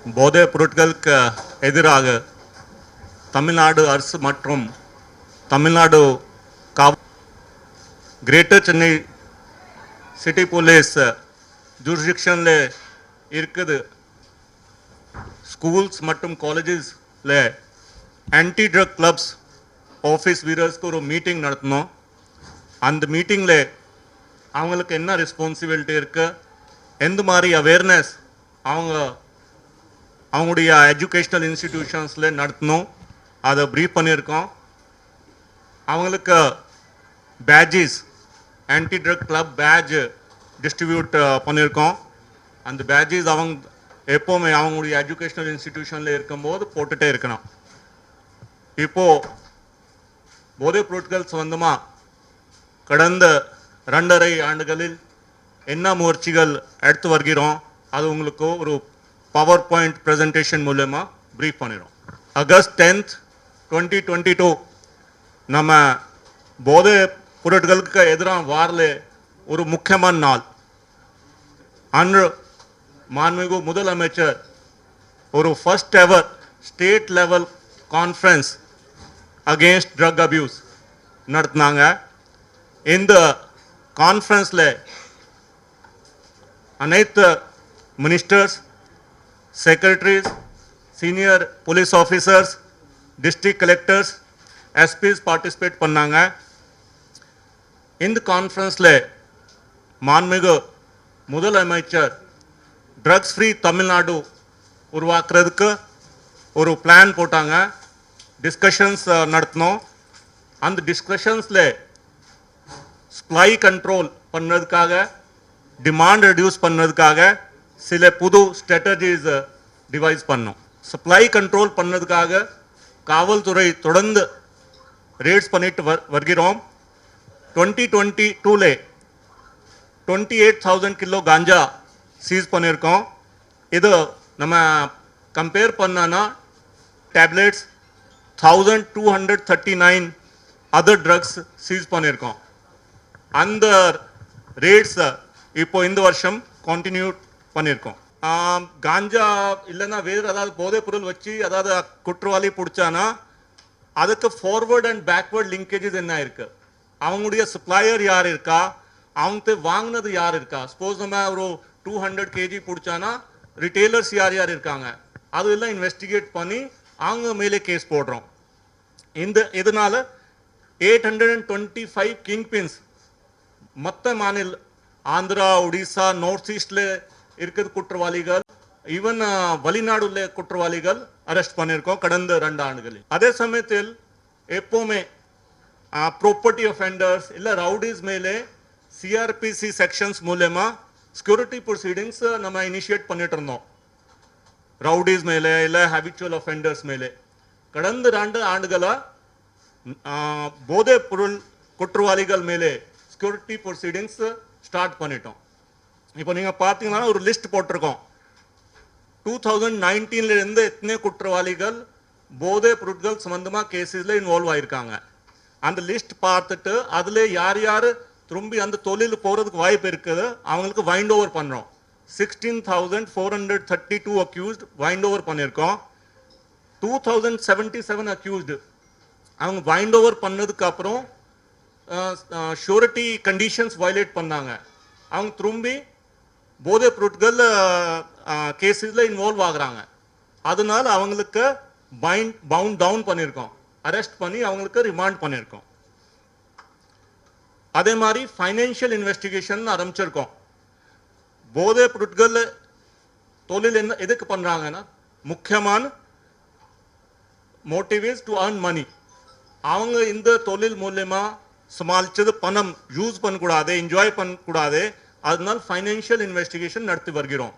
போதைப் பொருட்களுக்கு எதிராக தமிழ்நாடு அரசு மற்றும் Tamil Nadu greater Chennai city police ஜூரிஸ்டிக்ஷனில் இருக்குது. ஸ்கூல்ஸ் மற்றும் காலேஜஸில் ஆன்டி ட்ரக் கிளப்ஸ் ஆஃபீஸ் வீரர்ஸ்க்கு ஒரு மீட்டிங் நடத்தினோம். அந்த மீட்டிங்கில் அவங்களுக்கு என்ன ரெஸ்பான்சிபிலிட்டி இருக்குது, எந்த மாதிரி அவேர்னஸ் அவங்களுடைய எஜுகேஷ்னல் இன்ஸ்டிடியூஷன்ஸில் நடத்தணும், அதை ப்ரீஃப் பண்ணியிருக்கோம். அவங்களுக்கு badges, anti drug club badge distribute பண்ணியிருக்கோம். அந்த பேட்ஜஸ் எப்போவுமே அவங்களுடைய எஜுகேஷ்னல் இன்ஸ்டிடியூஷனில் இருக்கும்போது போட்டுகிட்டே இருக்கணும். இப்போது போதைப் பொருட்கள் சம்பந்தமாக கடந்த 2.5 ஆண்டுகளில் என்ன முயற்சிகள் எடுத்து வருகிறோம், அது உங்களுக்கு ஒரு பவர் பாயிண்ட் ப்ரெசன்டேஷன் மூலமாக ப்ரீஃப் பண்ணிடும். ஆகஸ்ட் 10, 2022 நம்ம போதை பொருட்களுக்கு எதிரான வாரில் ஒரு முக்கியமான நாள். அன்று மாண்புமிகு முதலமைச்சர் ஒரு first ever state level conference against drug abuse நடத்தினாங்க. இந்த கான்ஃபரன்ஸில் அனைத்து ministers, secretaries, senior police officers, district collectors, SPs participate பண்ணாங்க. இந்த கான்ஃபரன்ஸில் மாண்புமிகு முதலமைச்சர் ட்ரக்ஸ் ஃப்ரீ தமிழ்நாடு உருவாக்குறதுக்கு ஒரு பிளான் போட்டாங்க. டிஸ்கஷன்ஸ் நடத்தினோம். அந்த டிஸ்கஷன்ஸில் சப்ளை கண்ட்ரோல் பண்ணுறதுக்காக, டிமாண்ட் ரெடியூஸ் பண்ணுறதுக்காக சில புது ஸ்ட்ராட்டஜிஸ் டிவைஸ் பண்ணோம். சப்ளை கண்ட்ரோல் பண்ணுறதுக்காக காவல்துறை தொடர்ந்து ரேட்ஸ் பண்ணிட்டு வருகிறோம். 2022 28,000 கிலோ காஞ்சா சீஸ் பண்ணியிருக்கோம். இது நம்ம கம்பேர் பண்ணனா டேப்லெட்ஸ் 1239 அதர் ட்ரக்ஸ் சீஸ் பண்ணியிருக்கோம். அந்த ரேட்ஸ் இப்போ இந்த வருஷம் கண்டினியூ பண்ணியிருக்கோம். காஞ்சா இல்லைன்னா வேறு ஏதாவது போதைப் பொருள் வச்சு அதாவது குற்றவாளி பிடிச்சானா அதுக்கு ஃபார்வர்ட் அண்ட் பேக்வர்ட் லிங்கேஜஸ் என்ன இருக்கு, அவங்களுடைய சப்ளையர் யார் இருக்கா, அவங்க வாங்கினது யார் இருக்கா. சப்போஸ் நம்ம ஒரு 200 kg பிடிச்சானா ரிட்டெய்லர்ஸ் யார் யார் இருக்காங்க, அதெல்லாம் இன்வெஸ்டிகேட் பண்ணி அவங்க மேலே கேஸ் போடுறோம். இதனால 825 கிங் பின்ஸ் மற்ற மாநில ஆந்திரா, ஒடிசா, நார்த் ஈஸ்டில் இருக்கிற குற்றவாளிகள், ஈவன் வெளிநாடுள்ள குற்றவாளிகள் அரெஸ்ட் பண்ணியிருக்கோம் கடந்த 2 ஆண்டுகளில். அதே சமயத்தில் எப்போவுமே ப்ராப்பர்ட்டி அஃபெண்டர்ஸ் இல்லை ரவுடிஸ் மேலே சிஆர்பிசி செக்ஷன்ஸ் மூலமாக செக்யூரிட்டி ப்ரொசீடிங்ஸ் நம்ம இனிஷியேட் பண்ணிட்டு இருந்தோம். ரவுடிஸ் மேலே இல்லை ஹேபிச்சுவல் அஃபெண்டர்ஸ் மேலே கடந்த 2 ஆண்டுகளாக போதைப் பொருள் குற்றவாளிகள் மேலே செக்யூரிட்டி ப்ரொசீடிங்ஸ் ஸ்டார்ட் பண்ணிட்டோம். இப்போ நீங்கள் பார்த்தீங்கன்னா ஒரு லிஸ்ட் போட்டிருக்கோம். 2019 எத்தனை குற்றவாளிகள் போதை பொருட்கள் சம்பந்தமாக கேஸில் இன்வால்வ் ஆயிருக்காங்க அந்த லிஸ்ட் பார்த்துட்டு அதில் யார் யார் திரும்பி அந்த தொழில் போகிறதுக்கு வாய்ப்பு இருக்குது அவங்களுக்கு வைண்ட் ஓவர் பண்ணுறோம். 16,432 அக்யூஸ்ட் வைண்ட் ஓவர் பண்ணியிருக்கோம். 2077 அக்யூஸ்டு அவங்க வைண்ட் ஓவர் பண்ணதுக்கு அப்புறம் ஷூரிட்டி கண்டிஷன்ஸ் வயலேட் பண்ணாங்க. அவங்க திரும்பி போதை பொருட்கள் கேஸில் இன்வால்வ் ஆகுறாங்க. அதனால அவங்களுக்கு பவுண்ட் டவுன் பண்ணியிருக்கோம், அரெஸ்ட் பண்ணி அவங்களுக்கு ரிமாண்ட் பண்ணியிருக்கோம். அதே மாதிரி ஃபைனான்ஷியல் இன்வெஸ்டிகேஷன் ஆரம்பிச்சிருக்கோம். போதை பொருட்கள் தொழில் என்ன எதுக்கு பண்ணுறாங்கன்னா முக்கியமான motive is to earn money. அவங்க இந்த தொழில் மூலயமா சமாளிச்சது பணம் யூஸ் பண்ணக்கூடாது, என்ஜாய் பண்ணக்கூடாது. அதனால் ஃபைனான்ஷியல் இன்வெஸ்டிகேஷன் நடத்தி வருகிறோம்.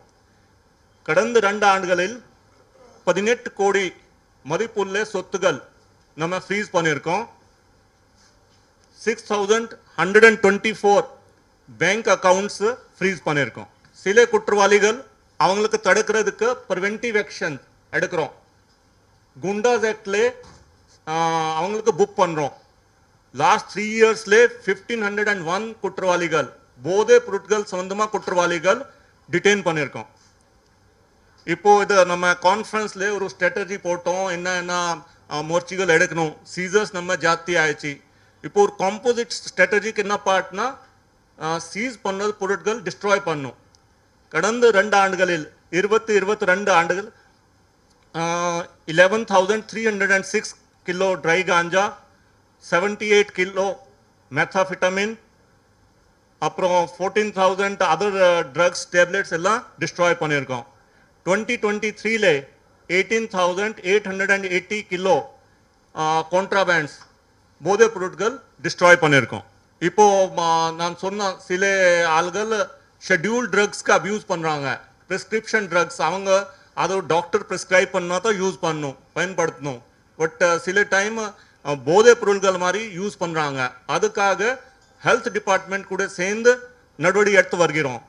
கடந்த 2 ஆண்டுகளில் 18 கோடி மதிப்புள்ள சொத்துகள் நம்ம ஃப்ரீஸ் பண்ணியிருக்கோம். 6,124 பேங்க் அக்கவுண்ட்ஸ் ஃப்ரீஸ் பண்ணியிருக்கோம். சில குற்றவாளிகள் அவங்களுக்கு தடுக்கிறதுக்கு ப்ரிவென்டிவ் ஆக்ஷன் எடுக்கிறோம். குண்டாஸ் ஆக்ட்ல அவங்களுக்கு புக் பண்ணுறோம். லாஸ்ட் 3 இயர்ஸ்ல 1501 குற்றவாளிகள் போதை பொருட்கள் சம்பந்தமாக குற்றவாளிகள் டிடெயின் பண்ணியிருக்கோம். இப்போ இது நம்ம கான்ஃபரன்ஸ்ல ஒரு ஸ்ட்ராட்டஜி போட்டோம், என்ன முயற்சிகள் எடுக்கணும், சீசர்ஸ் நம்ம ஜாஸ்தி ஆயிடுச்சு. இப்போ ஒரு காம்போசிட் ஸ்ட்ராட்டஜிக்கு என்ன பார்ட்னா சீஸ் பண்ணது பொருட்கள் டிஸ்ட்ராய் பண்ணும். கடந்த 2 ஆண்டுகளில் 22 ஆண்டுகள் 11,306 கிலோ ட்ரை காஞ்சா, 78 கிலோ மெத்தாஃபிட்டமின், அப்புறம் 14,000 அதர் ட்ரக்ஸ் டேப்லெட்ஸ் எல்லாம் டிஸ்ட்ராய் பண்ணியிருக்கோம். 2023ல 18,880 கிலோ கான்ட்ராபேண்ட்ஸ் போதை பொருட்கள் டிஸ்ட்ராய் பண்ணியிருக்கோம். இப்போ நான் சொன்ன சில ஆள்கள் ஷெட்யூல்ட் ட்ரக்ஸ்க்கு அப்யூஸ் பண்ணுறாங்க. ப்ரிஸ்கிரிப்ஷன் ட்ரக்ஸ் அவங்க அதை டாக்டர் ப்ரிஸ்கிரைப் பண்ணால் தான் யூஸ் பண்ணணும், பயன்படுத்தணும். பட் சில டைம் போதை பொருட்கள் மாதிரி யூஸ் பண்ணுறாங்க. அதுக்காக ஹெல்த் டிபார்ட்மெண்ட் கூட சேர்ந்து நடவடிக்கை எடுத்து வருகிறோம்.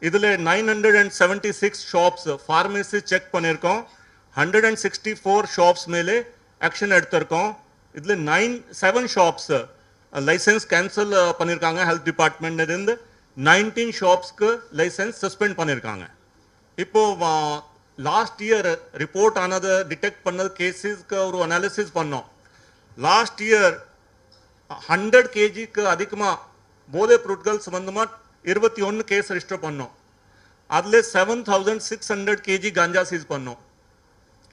இதில் 976 ஷாப்ஸ் ஃபார்மசி செக் பண்ணியிருக்கோம். 164 ஷாப்ஸ் மேலே ஆக்ஷன் எடுத்திருக்கோம். இதில் 7 ஷாப்ஸ் லைசன்ஸ் கேன்சல் பண்ணியிருக்காங்க ஹெல்த் டிபார்ட்மெண்ட் இருந்து. 19 ஷாப்ஸ்க்கு லைசன்ஸ் சஸ்பெண்ட் பண்ணியிருக்காங்க. இப்போ லாஸ்ட் இயர் ரிப்போர்ட் ஆனது டிடெக்ட் பண்ணது கேஸஸ்க்கு ஒரு அனாலிசிஸ் பண்ணோம். லாஸ்ட் இயர் 100 kgக்கு அதிகமாக போதை பொருட்கள் சம்பந்தமாக 21 கேஸ் ரெஜிஸ்டர் பண்ணோம். அதில் 7,600 kg காஞ்சா சீஸ் பண்ணோம்.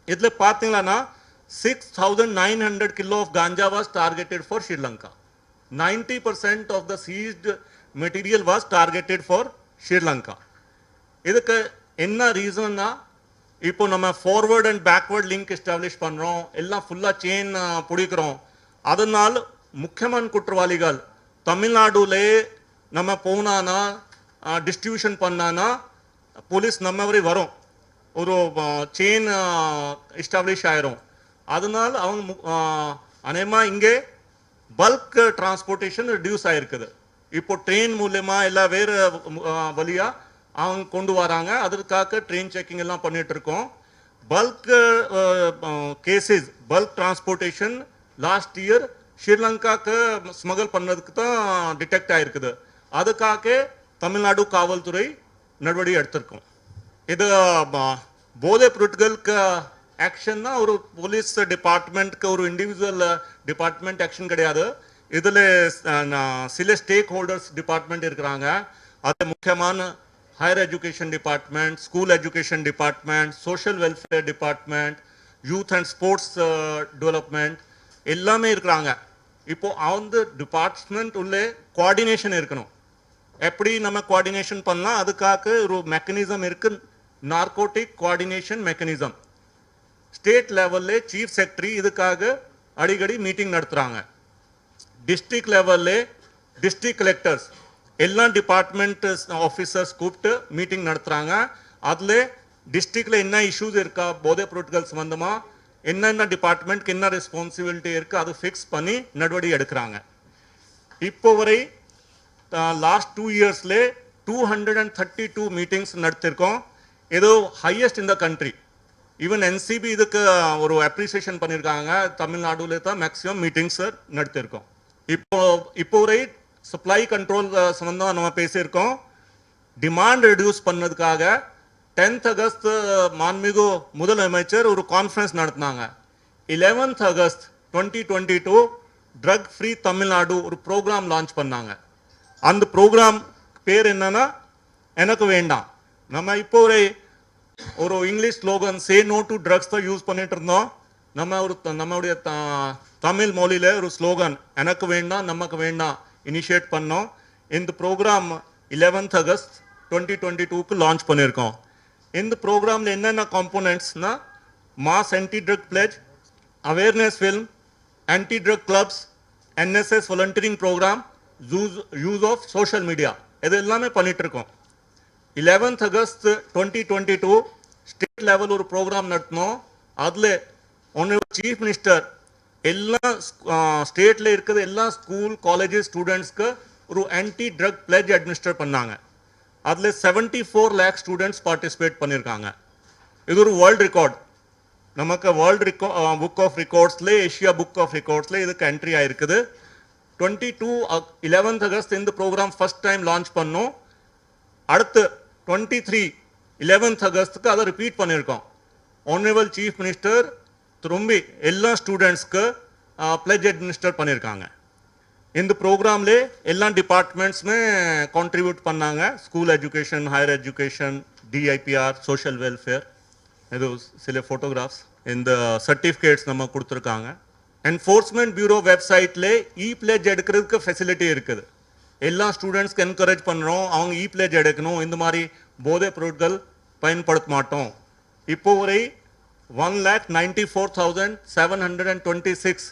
இதில் பார்த்தீங்கன்னா 6,900 kilo of ganja was targeted for Sri Lanka. 90% of the seized material was targeted for Sri Lanka. இதுக்கு என்ன ரீசன்னா, இப்போ நம்ம forward and backward link establish பண்ணுறோம், எல்லாம் ஃபுல்லாக செயின் பிடிக்கிறோம். அதனால் முக்கியமான குற்றவாளிகள் தமிழ்நாடுலே நம்ம போனானா டிஸ்ட்ரிபியூஷன் பண்ணானா போலீஸ் நம்ம வரை வரும், ஒரு செயின் எஸ்டாப்ளிஷ் ஆயிரும். அதனால் அவங்க அநேகமாக இங்கே பல்க் டிரான்ஸ்போர்ட்டேஷன் ரிடியூஸ் ஆகிருக்குது. இப்போ ட்ரெயின் மூலயமா எல்லாம் வேறு வழியாக அவங்க கொண்டு வராங்க. அதற்காக ட்ரெயின் செக்கிங் எல்லாம் பண்ணிட்டு இருக்கோம். Bulk cases bulk transportation last year ஸ்ரீலங்காக்கு ஸ்மகல் பண்ணதுக்கு தான் டிடெக்ட் ஆகிருக்குது. அதுக்காக தமிழ்நாடு காவல்துறை நடவடிக்கை எடுத்திருக்கோம். இது போதை பொருட்களுக்கு ஆக்ஷன்னா ஒரு போலீஸ் டிபார்ட்மெண்ட்க்கு ஒரு இண்டிவிஜுவல் டிபார்ட்மெண்ட் ஆக்ஷன் கிடையாது. இதில் சில ஸ்டேக் ஹோல்டர்ஸ் டிபார்ட்மெண்ட் இருக்கிறாங்க. அது முக்கியமான higher education department, school education department, social welfare department, youth and sports development எல்லாமே இருக்கிறாங்க. இப்போ அந்த டிபார்ட்மெண்ட் உள்ளே கோஆர்டினேஷன் இருக்கணும். எப்படி நம்ம கோஆர்டினேஷன் பண்ணலாம், அதுக்காக ஒரு மெக்கானிசம் இருக்கு, நார்கோட்டிக் கோஆர்டினேஷன் மெக்கானிசம். ஸ்டேட் லெவல்ல சீஃப் செக்ரட்டரி இதுக்காக அடிக்கடி மீட்டிங் நடத்துகிறாங்க. டிஸ்ட்ரிக்ட் லெவல்ல டிஸ்ட்ரிக்ட் கலெக்டர்ஸ் எல்லா டிபார்ட்மெண்ட் ஆஃபீஸர்ஸ் கூப்பிட்டு மீட்டிங் நடத்துகிறாங்க. அதில் டிஸ்ட்ரிக்டில் என்ன இஷ்யூஸ் இருக்கா போதை பொருட்கள் சம்பந்தமாக, என்னென்ன டிபார்ட்மெண்ட்க்கு என்ன ரெஸ்பான்சிபிலிட்டி இருக்குது அது ஃபிக்ஸ் பண்ணி நடவடிக்கை எடுக்கிறாங்க. இப்போ வரை லாஸ்ட் 2 இயர்ஸ்ல 232 மீட்டிங்ஸ் நடத்திருக்கோம். ஏதோ highest in the country. Even NCP இதுக்கு ஒரு அப்ரிசியேஷன் பண்ணியிருக்காங்க. தமிழ்நாடுல தான் மேக்ஸிமம் மீட்டிங்ஸ் நடத்திருக்கோம். இப்போ வரை சப்ளை கண்ட்ரோல் சம்பந்தமாக நம்ம பேசியிருக்கோம். டிமாண்ட் ரெடியூஸ் பண்ணதுக்காக 10th ஆகஸ்ட் மாண்புமிகு முதலமைச்சர் ஒரு கான்ஃபரன்ஸ் நடத்தினாங்க. 11th August 2022 drug free Tamil Nadu ஒரு ப்ரோக்ராம் லான்ச் பண்ணாங்க. அந்த ப்ரோக்ராம் பேர் என்னன்னா எனக்கு வேண்டாம். நம்ம இப்போ ஒரு English slogan say no to drugs தான் யூஸ் பண்ணிட்டு இருந்தோம். நம்மளுடைய தமிழ் மொழியில் ஒரு ஸ்லோகன் எனக்கு வேண்டாம் நமக்கு வேண்டாம் இனிஷியேட் பண்ணோம். இந்த ப்ரோக்ராம் 11th ஆகஸ்ட் 2022க்கு லான்ச் பண்ணியிருக்கோம். இந்த ப்ரோக்ராமில் என்னென்ன காம்போனன்ட்ஸ்னா mass anti drug pledge, awareness film, anti drug clubs, NSS volunteering programme, use of social media, இது எல்லாமே பண்ணிட்டு இருக்கோம். 11th ஆகஸ்ட் 2022 ஸ்டேட் லெவல் ஒரு ப்ரோக்ராம் நடத்தினோம். அதில் ஒன்று சீஃப் மினிஸ்டர் எல்லா ஸ்டேட்டில் இருக்கிற எல்லா ஸ்கூல் காலேஜஸ் ஸ்டூடெண்ட்ஸ்க்கு ஒரு ஆன்டி ட்ரக் பிளேஜ் அட்மினிஸ்டர் பண்ணாங்க. அதில் 74 lakh ஸ்டூடெண்ட்ஸ் பார்ட்டிசிபேட் பண்ணியிருக்காங்க. இது ஒரு வேர்ல்டு ரெக்கார்ட். நமக்கு வேர்ல்டு புக் ஆஃப் ரெக்கார்ட்ஸில் ஏஷியா புக் ஆஃப் ரெக்கார்ட்ஸில் இதுக்கு என்ட்ரி ஆகிருக்குது. 11th ஆகஸ்ட் இந்த ப்ரோக்ராம் ஃபர்ஸ்ட் டைம் லான்ச் பண்ணோம். அடுத்து 23 11th அகஸ்ட்டுக்கு அதை ரிப்பீட் பண்ணியிருக்கோம். ஆனரபிள் சீஃப் மினிஸ்டர் திரும்பி எல்லா ஸ்டூடெண்ட்ஸ்க்கு பிளெஜ் அட்மினிஸ்டர் பண்ணியிருக்காங்க. இந்த ப்ரோக்ராம்ல எல்லா டிபார்ட்மெண்ட்ஸுமே கான்ட்ரிபியூட் பண்ணாங்க. School education, higher education, TIPR, social welfare, இது சில ஃபோட்டோகிராஃப்ஸ், இந்த சர்டிஃபிகேட்ஸ் நம்ம கொடுத்துருக்காங்க. என்ஃபோர்ஸ்மெண்ட் பியூரோ வெப்சைட்ல பிளெஜ் எடுக்கிறதுக்கு ஃபெசிலிட்டி இருக்குது. எல்லா ஸ்டூடெண்ட்ஸ்க்கு என்கரேஜ் பண்ணுறோம், அவங்க பிளெஜ் எடுக்கணும், இந்த மாதிரி போதைப் பொருட்கள் பயன்படுத்த மாட்டோம். இப்போ வரை 1,94,726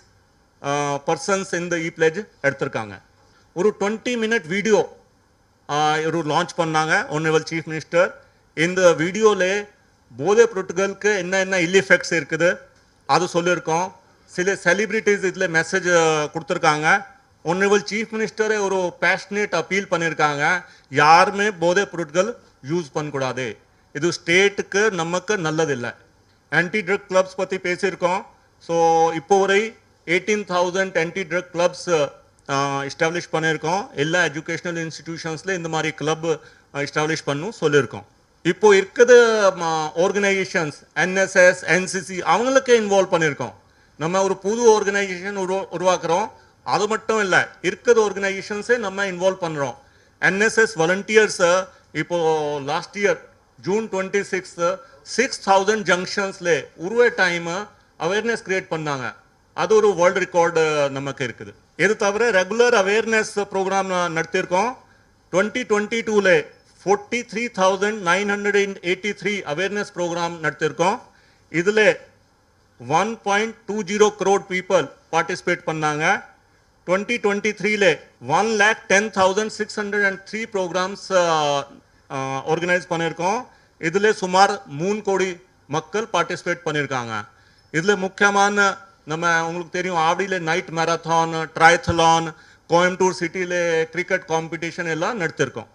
பர்சன்ஸ் இந்த பிளெஜ் எடுத்திருக்காங்க. ஒரு 20-minute வீடியோ ஒரு லான்ச் பண்ணாங்க ஆனரபிள் சீஃப் மினிஸ்டர். இந்த வீடியோவில் போதைப் பொருட்களுக்கு என்ன இல் எஃபெக்ட்ஸ் இருக்குது அது சொல்லியிருக்கோம். சில செலிபிரிட்டிஸ் இதில் மெசேஜ் கொடுத்துருக்காங்க. ஆனரபிள் சீஃப் மினிஸ்டரை ஒரு பேஷனேட் அப்பீல் பண்ணியிருக்காங்க, யாருமே போதைப் பொருட்கள் யூஸ் பண்ணக்கூடாது, இது ஸ்டேட்டுக்கு நமக்கு நல்லதில்லை. ஆன்டி ட்ரக் கிளப்ஸ் பற்றி பேசியிருக்கோம். ஸோ இப்போ வரை 18,000 ஆன்டி ட்ரக் கிளப்ஸ் எஸ்டாப்ளிஷ் பண்ணியிருக்கோம். எல்லா எஜுகேஷனல் இன்ஸ்டிடியூஷன்ஸில் இந்த மாதிரி கிளப் எஸ்டாப்ளிஷ் பண்ணும் சொல்லியிருக்கோம். இப்போ இருக்கிற ஆர்கனைசேஷன்ஸ் NSS, NCC அவங்களுக்கு இன்வால்வ் பண்ணியிருக்கோம். நம்ம ஒரு புது ஆர்கனைசேஷன் உருவாக்குறோம். அது மட்டும் இல்லை, இருக்கிற ஆர்கனைசேஷன்ஸே நம்ம இன்வால்வ் பண்ணுறோம். NSS வாலண்டியர்ஸ் இப்போ லாஸ்ட் இயர் June 26 6,000 ஜங்ஷன்ஸ்ல ஒரு டைம் அவேர்னஸ் கிரியேட் பண்ணாங்க. அது ஒரு வேர்ல்டு ரெக்கார்டு நமக்கு இருக்குது. இது தவிர ரெகுலர் அவேர்னஸ் ப்ரோக்ராம் நடத்தியிருக்கோம். 2022ல 43,983 அவேர்னஸ் ப்ரோக்ராம் நடத்தியிருக்கோம். இதில் 1.20 crore பீப்புள் பார்ட்டிசிபேட் பண்ணாங்க. 2023ல 1,10,603 ப்ரோக்ராம்ஸ் ஆர்கனைஸ் பண்ணியிருக்கோம். இதில் சுமார் 3 கோடி மக்கள் பார்ட்டிசிபேட் பண்ணியிருக்காங்க. இதில் முக்கியமான நம்ம உங்களுக்கு தெரியும், ஆவடியில் நைட் மேரத்தான், ட்ரையத்லான், கோயம்புத்தூர் சிட்டியில் கிரிக்கெட் காம்படிஷன் எல்லாம் நடத்திருக்கோம்.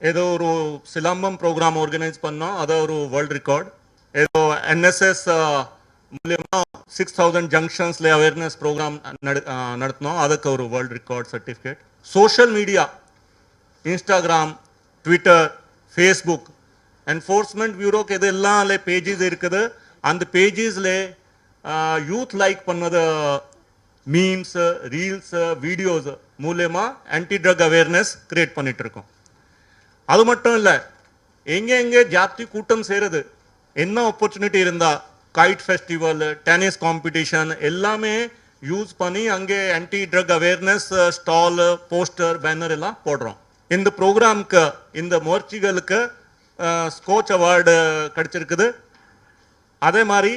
ஏதோ ஒரு சிலம்பம் ப்ரோக்ராம் ஆர்கனைஸ் பண்ணோம், அது ஒரு வேர்ல்டு ரெக்கார்ட். ஏதோ NSS மூலியமாக 6,000 ஜங்ஷன்ஸில் அவேர்னஸ் ப்ரோக்ராம் நடத்தினோம், அதுக்கு ஒரு world record certificate. Social media, Instagram, Twitter, Facebook, enforcement பியூரோக்கு இதெல்லாம் பேஜஸ் இருக்குது. அந்த பேஜஸில் யூத் லைக் பண்ணது மீம்ஸ், ரீல்ஸ், வீடியோஸ் மூலயமா ஆன்டி ட்ரக் அவேர்னஸ் கிரியேட் பண்ணிட்டு இருக்கோம். அது மட்டும் இல்லை, எங்கே ஜாத்தி கூட்டம் சேருது, என்ன ஆப்பர்ச்சுனிட்டி இருந்தால் கைட் ஃபெஸ்டிவல், டென்னிஸ் காம்படிஷன் எல்லாமே யூஸ் பண்ணி அங்கே anti drug awareness stall, poster, banner எல்லாம் போடுறோம். இந்த ப்ரோக்ராமுக்கு, இந்த முயற்சிகளுக்கு ஸ்கோச் அவார்டு கிடைச்சிருக்குது. அதே மாதிரி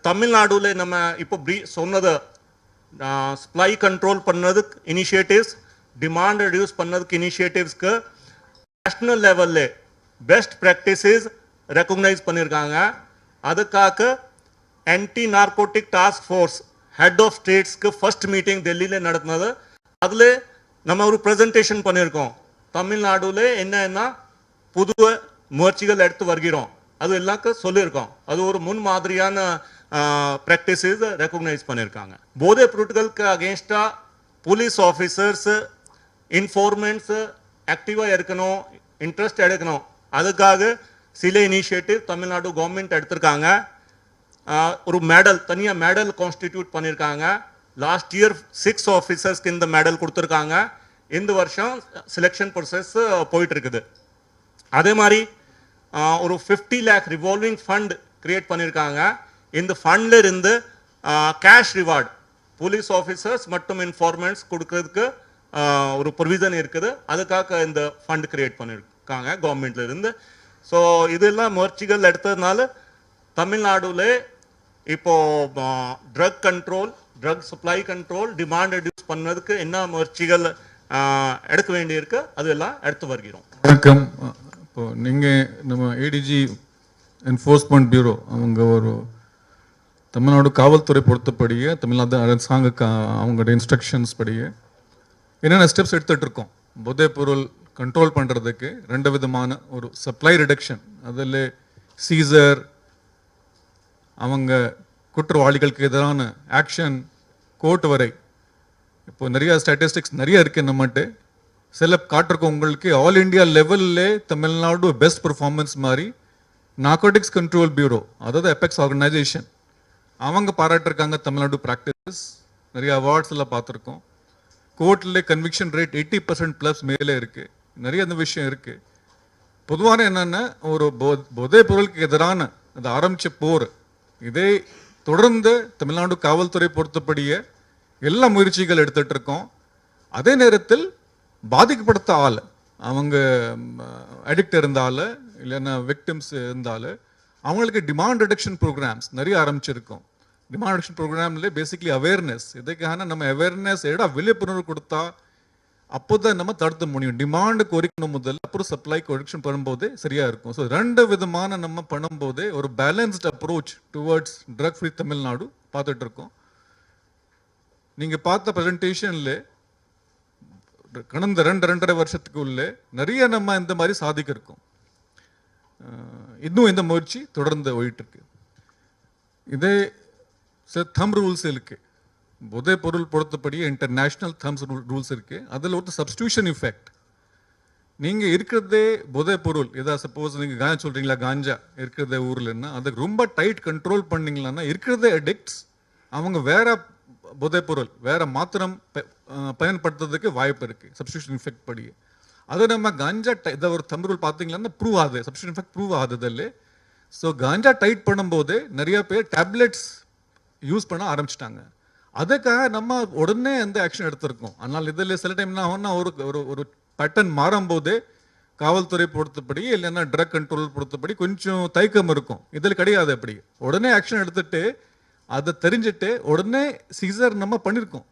தமிழ்நாடுல நம்ம இப்போ சொன்னது சப்ளை கண்ட்ரோல் பண்ணதுக்கு இனிஷியேட்டிவ்ஸ், டிமாண்ட் ரெடியூஸ் பண்ணதுக்கு இனிஷியேட்டிவ்ஸ்க்கு நேஷனல் லெவலில் பெஸ்ட் ப்ராக்டிசஸ் ரெக்கக்னைஸ் பண்ணியிருக்காங்க. அதுக்காக anti narcotic task force head of ஸ்டேட்ஸ்க்கு ஃபர்ஸ்ட் மீட்டிங் டெல்லியில் நடத்தினது. அதில் நம்ம ஒரு ப்ரெசன்டேஷன் பண்ணியிருக்கோம். தமிழ்நாடுல என்ன புது முயற்சிகள் எடுத்து வருகிறோம் அது எல்லாருக்கும் சொல்லியிருக்கோம். அது ஒரு முன் மாதிரியான ப்ராக்டிசஸ் ரெக்கக்னைஸ் பண்ணியிருக்காங்க. போதைப் பொருட்களுக்கு அகேன்ஸ்டாக போலீஸ் ஆஃபீஸர்ஸ், இன்ஃபார்மெண்ட்ஸ் ஆக்டிவாக இருக்கணும், இன்ட்ரெஸ்ட் எடுக்கணும். அதுக்காக சில இனிஷியேட்டிவ் தமிழ்நாடு கவர்மெண்ட் எடுத்திருக்காங்க. ஒரு மெடல், தனியாக மெடல் கான்ஸ்டிடியூட் பண்ணியிருக்காங்க. லாஸ்ட் இயர் 6 ஆஃபீஸர்ஸ்க்கு இந்த மெடல் கொடுத்துருக்காங்க. இந்த வருஷம் செலெக்ஷன் ப்ராசஸ் போயிட்டு இருக்குது. அதே மாதிரி ஒரு 50 lakh ரிவால்விங் ஃபண்ட் கிரியேட் பண்ணியிருக்காங்க. இந்த ஃபண்டில் இருந்து கேஷ் ரிவார்டு போலீஸ் ஆஃபீஸர்ஸ் மற்றும் இன்ஃபார்மெண்ட்ஸ் கொடுக்கறதுக்கு ஒரு ப்ரொவிஷன் இருக்குது. அதுக்காக இந்த ஃபண்ட் கிரியேட் பண்ணியிருக்காங்க கவர்மெண்ட்ல இருந்து. ஸோ இதெல்லாம் முயற்சிகள் எடுத்ததுனால தமிழ்நாடுல இப்போ drug control, drug supply control, demand reduce பண்ணதுக்கு என்ன முயற்சிகள் எடுக்க வேண்டியிருக்கு அதெல்லாம் எடுத்து வருகிறோம். வணக்கம். இப்போ நீங்கள் நம்ம ஏடிஜி என்ஃபோர்ஸ்மெண்ட் பியூரோ அவங்க ஒரு தமிழ்நாடு காவல்துறை பொறுத்தபடியே தமிழ்நாடு அரசாங்க அவங்களோட இன்ஸ்ட்ரக்ஷன்ஸ் படியே என்னென்ன ஸ்டெப்ஸ் எடுத்துகிட்டு இருக்கோம் போதைப் பொருள் கண்ட்ரோல் பண்ணுறதுக்கு. 2 விதமான ஒரு சப்ளை ரிடக்ஷன், அதில் சீசர், அவங்க குற்றவாளிகளுக்கு எதிரான ஆக்ஷன், கோர்ட் வரை. இப்போ நிறைய ஸ்டாட்டிஸ்டிக்ஸ் நிறைய இருக்குது நம்மகிட்ட. சில காட்டிருக்கோம் உங்களுக்கு. ஆல் இண்டியா லெவலில் தமிழ்நாடு பெஸ்ட் பர்ஃபார்மன்ஸ் மாதிரி நார்கோட்டிக்ஸ் கண்ட்ரோல் பியூரோ, அதாவது எபெக்ஸ் ஆர்கனைசேஷன், அவங்க பாராட்டிருக்காங்க தமிழ்நாடு ப்ராக்டிஸ். நிறைய அவார்ட்ஸ் எல்லாம் பார்த்துருக்கோம். கோர்ட்டில் கன்விக்ஷன் ரேட் 80% ப்ளஸ் மேலே இருக்குது. நிறைய அந்த விஷயம் இருக்குது. பொதுவான என்னென்னா, ஒரு போதைப் பொருளுக்கு எதிரான அது ஆரம்பித்த போர், இதை தொடர்ந்து தமிழ்நாடு காவல்துறை பொறுத்தபடியே எல்லா முயற்சிகள் எடுத்துகிட்டு இருக்கோம். அதே நேரத்தில் பாதிக்கப்படுத்த ஆள், அவங்க அடிக்ட் இருந்தாலும் இல்லைன்னா விக்டிம்ஸ் இருந்தாலும் அவங்களுக்கு டிமாண்ட் ரிடக்ஷன் ப்ரோக்ராம்ஸ் நிறைய ஆரம்பிச்சிருக்கோம். டிமாண்ட் ரிடக்ஷன் ப்ரோக்ராம்ல பேசிக்லி அவேர்னஸ், இதுக்கான நம்ம அவேர்னஸ் விழிப்புணர்வு கொடுத்தா அப்போ தான் நம்ம தடுத்த முடியும். டிமாண்டு குறைக்கணும் முதல்ல, அப்புறம் சப்ளை கொரிக்ஷன் பண்ணும்போதே சரியா இருக்கும். ஸோ 2 விதமான நம்ம பண்ணும்போதே ஒரு balanced approach towards drug free Tamil Nadu பார்த்துட்டு இருக்கோம். நீங்க பார்த்த ப்ரெசன்டேஷன்ல கடந்த 2-2.5 வருஷத்துக்கு உள்ளே நிறைய நம்ம இந்த மாதிரி சாதிக்க இருக்கோம். இன்னும் இந்த முயற்சி தொடர்ந்து போயிட்டு இருக்கு. இதே தம் ரூல்ஸ் இருக்கு, போதை பொருள் பொறுத்தபடி இன்டர்நேஷனல் தம்ஸ் ரூல்ஸ் இருக்கு. அதில் ஒரு சப்ஸ்டியூஷன் இஃபெக்ட். நீங்க இருக்கிறதே போதை பொருள், ஏதாவது சப்போஸ் நீங்க காஞ்சா சொல்றீங்களா, காஞ்சா இருக்கிறதே ஊர்லன்னா அதுக்கு ரொம்ப டைட் கண்ட்ரோல் பண்ணீங்களா இருக்கிறதே அடிக்ட்ஸ் அவங்க வேற போதைப் பொருள் வேற மாத்திரம் பயன்படுத்துறதுக்கு வாய்ப்பு இருக்கு சப்ஸ்டியூஷன் இஃபெக்ட் படி. அது நம்ம காஞ்சா இதை ஒரு தம் ரூல் பார்த்தீங்கன்னா ப்ரூவ் ஆகுது, சப்ஸ்டியூஷன் இஃபெக்ட் ப்ரூவ் ஆகுதில்ல. ஸோ காஞ்சா டைட் பண்ணும்போது நிறைய பேர் டேப்லெட்ஸ் யூஸ் பண்ண ஆரம்பிச்சிட்டாங்க. அதுக்காக நம்ம உடனே அந்த ஆக்ஷன் எடுத்திருக்கோம். ஆனால் இதில் சில டைம் என்ன ஆகும்னா, ஒரு பேட்டர்ன் மாறும்போது காவல்துறை பொறுத்தபடி இல்லைன்னா ட்ரக் கண்ட்ரோல் பொறுத்தபடி கொஞ்சம் தயக்கம் இருக்கும். இதில் கிடையாது. அப்படி உடனே ஆக்ஷன் எடுத்துட்டு அதை தெரிஞ்சுட்டு உடனே சீசர் நம்ம பண்ணியிருக்கோம்.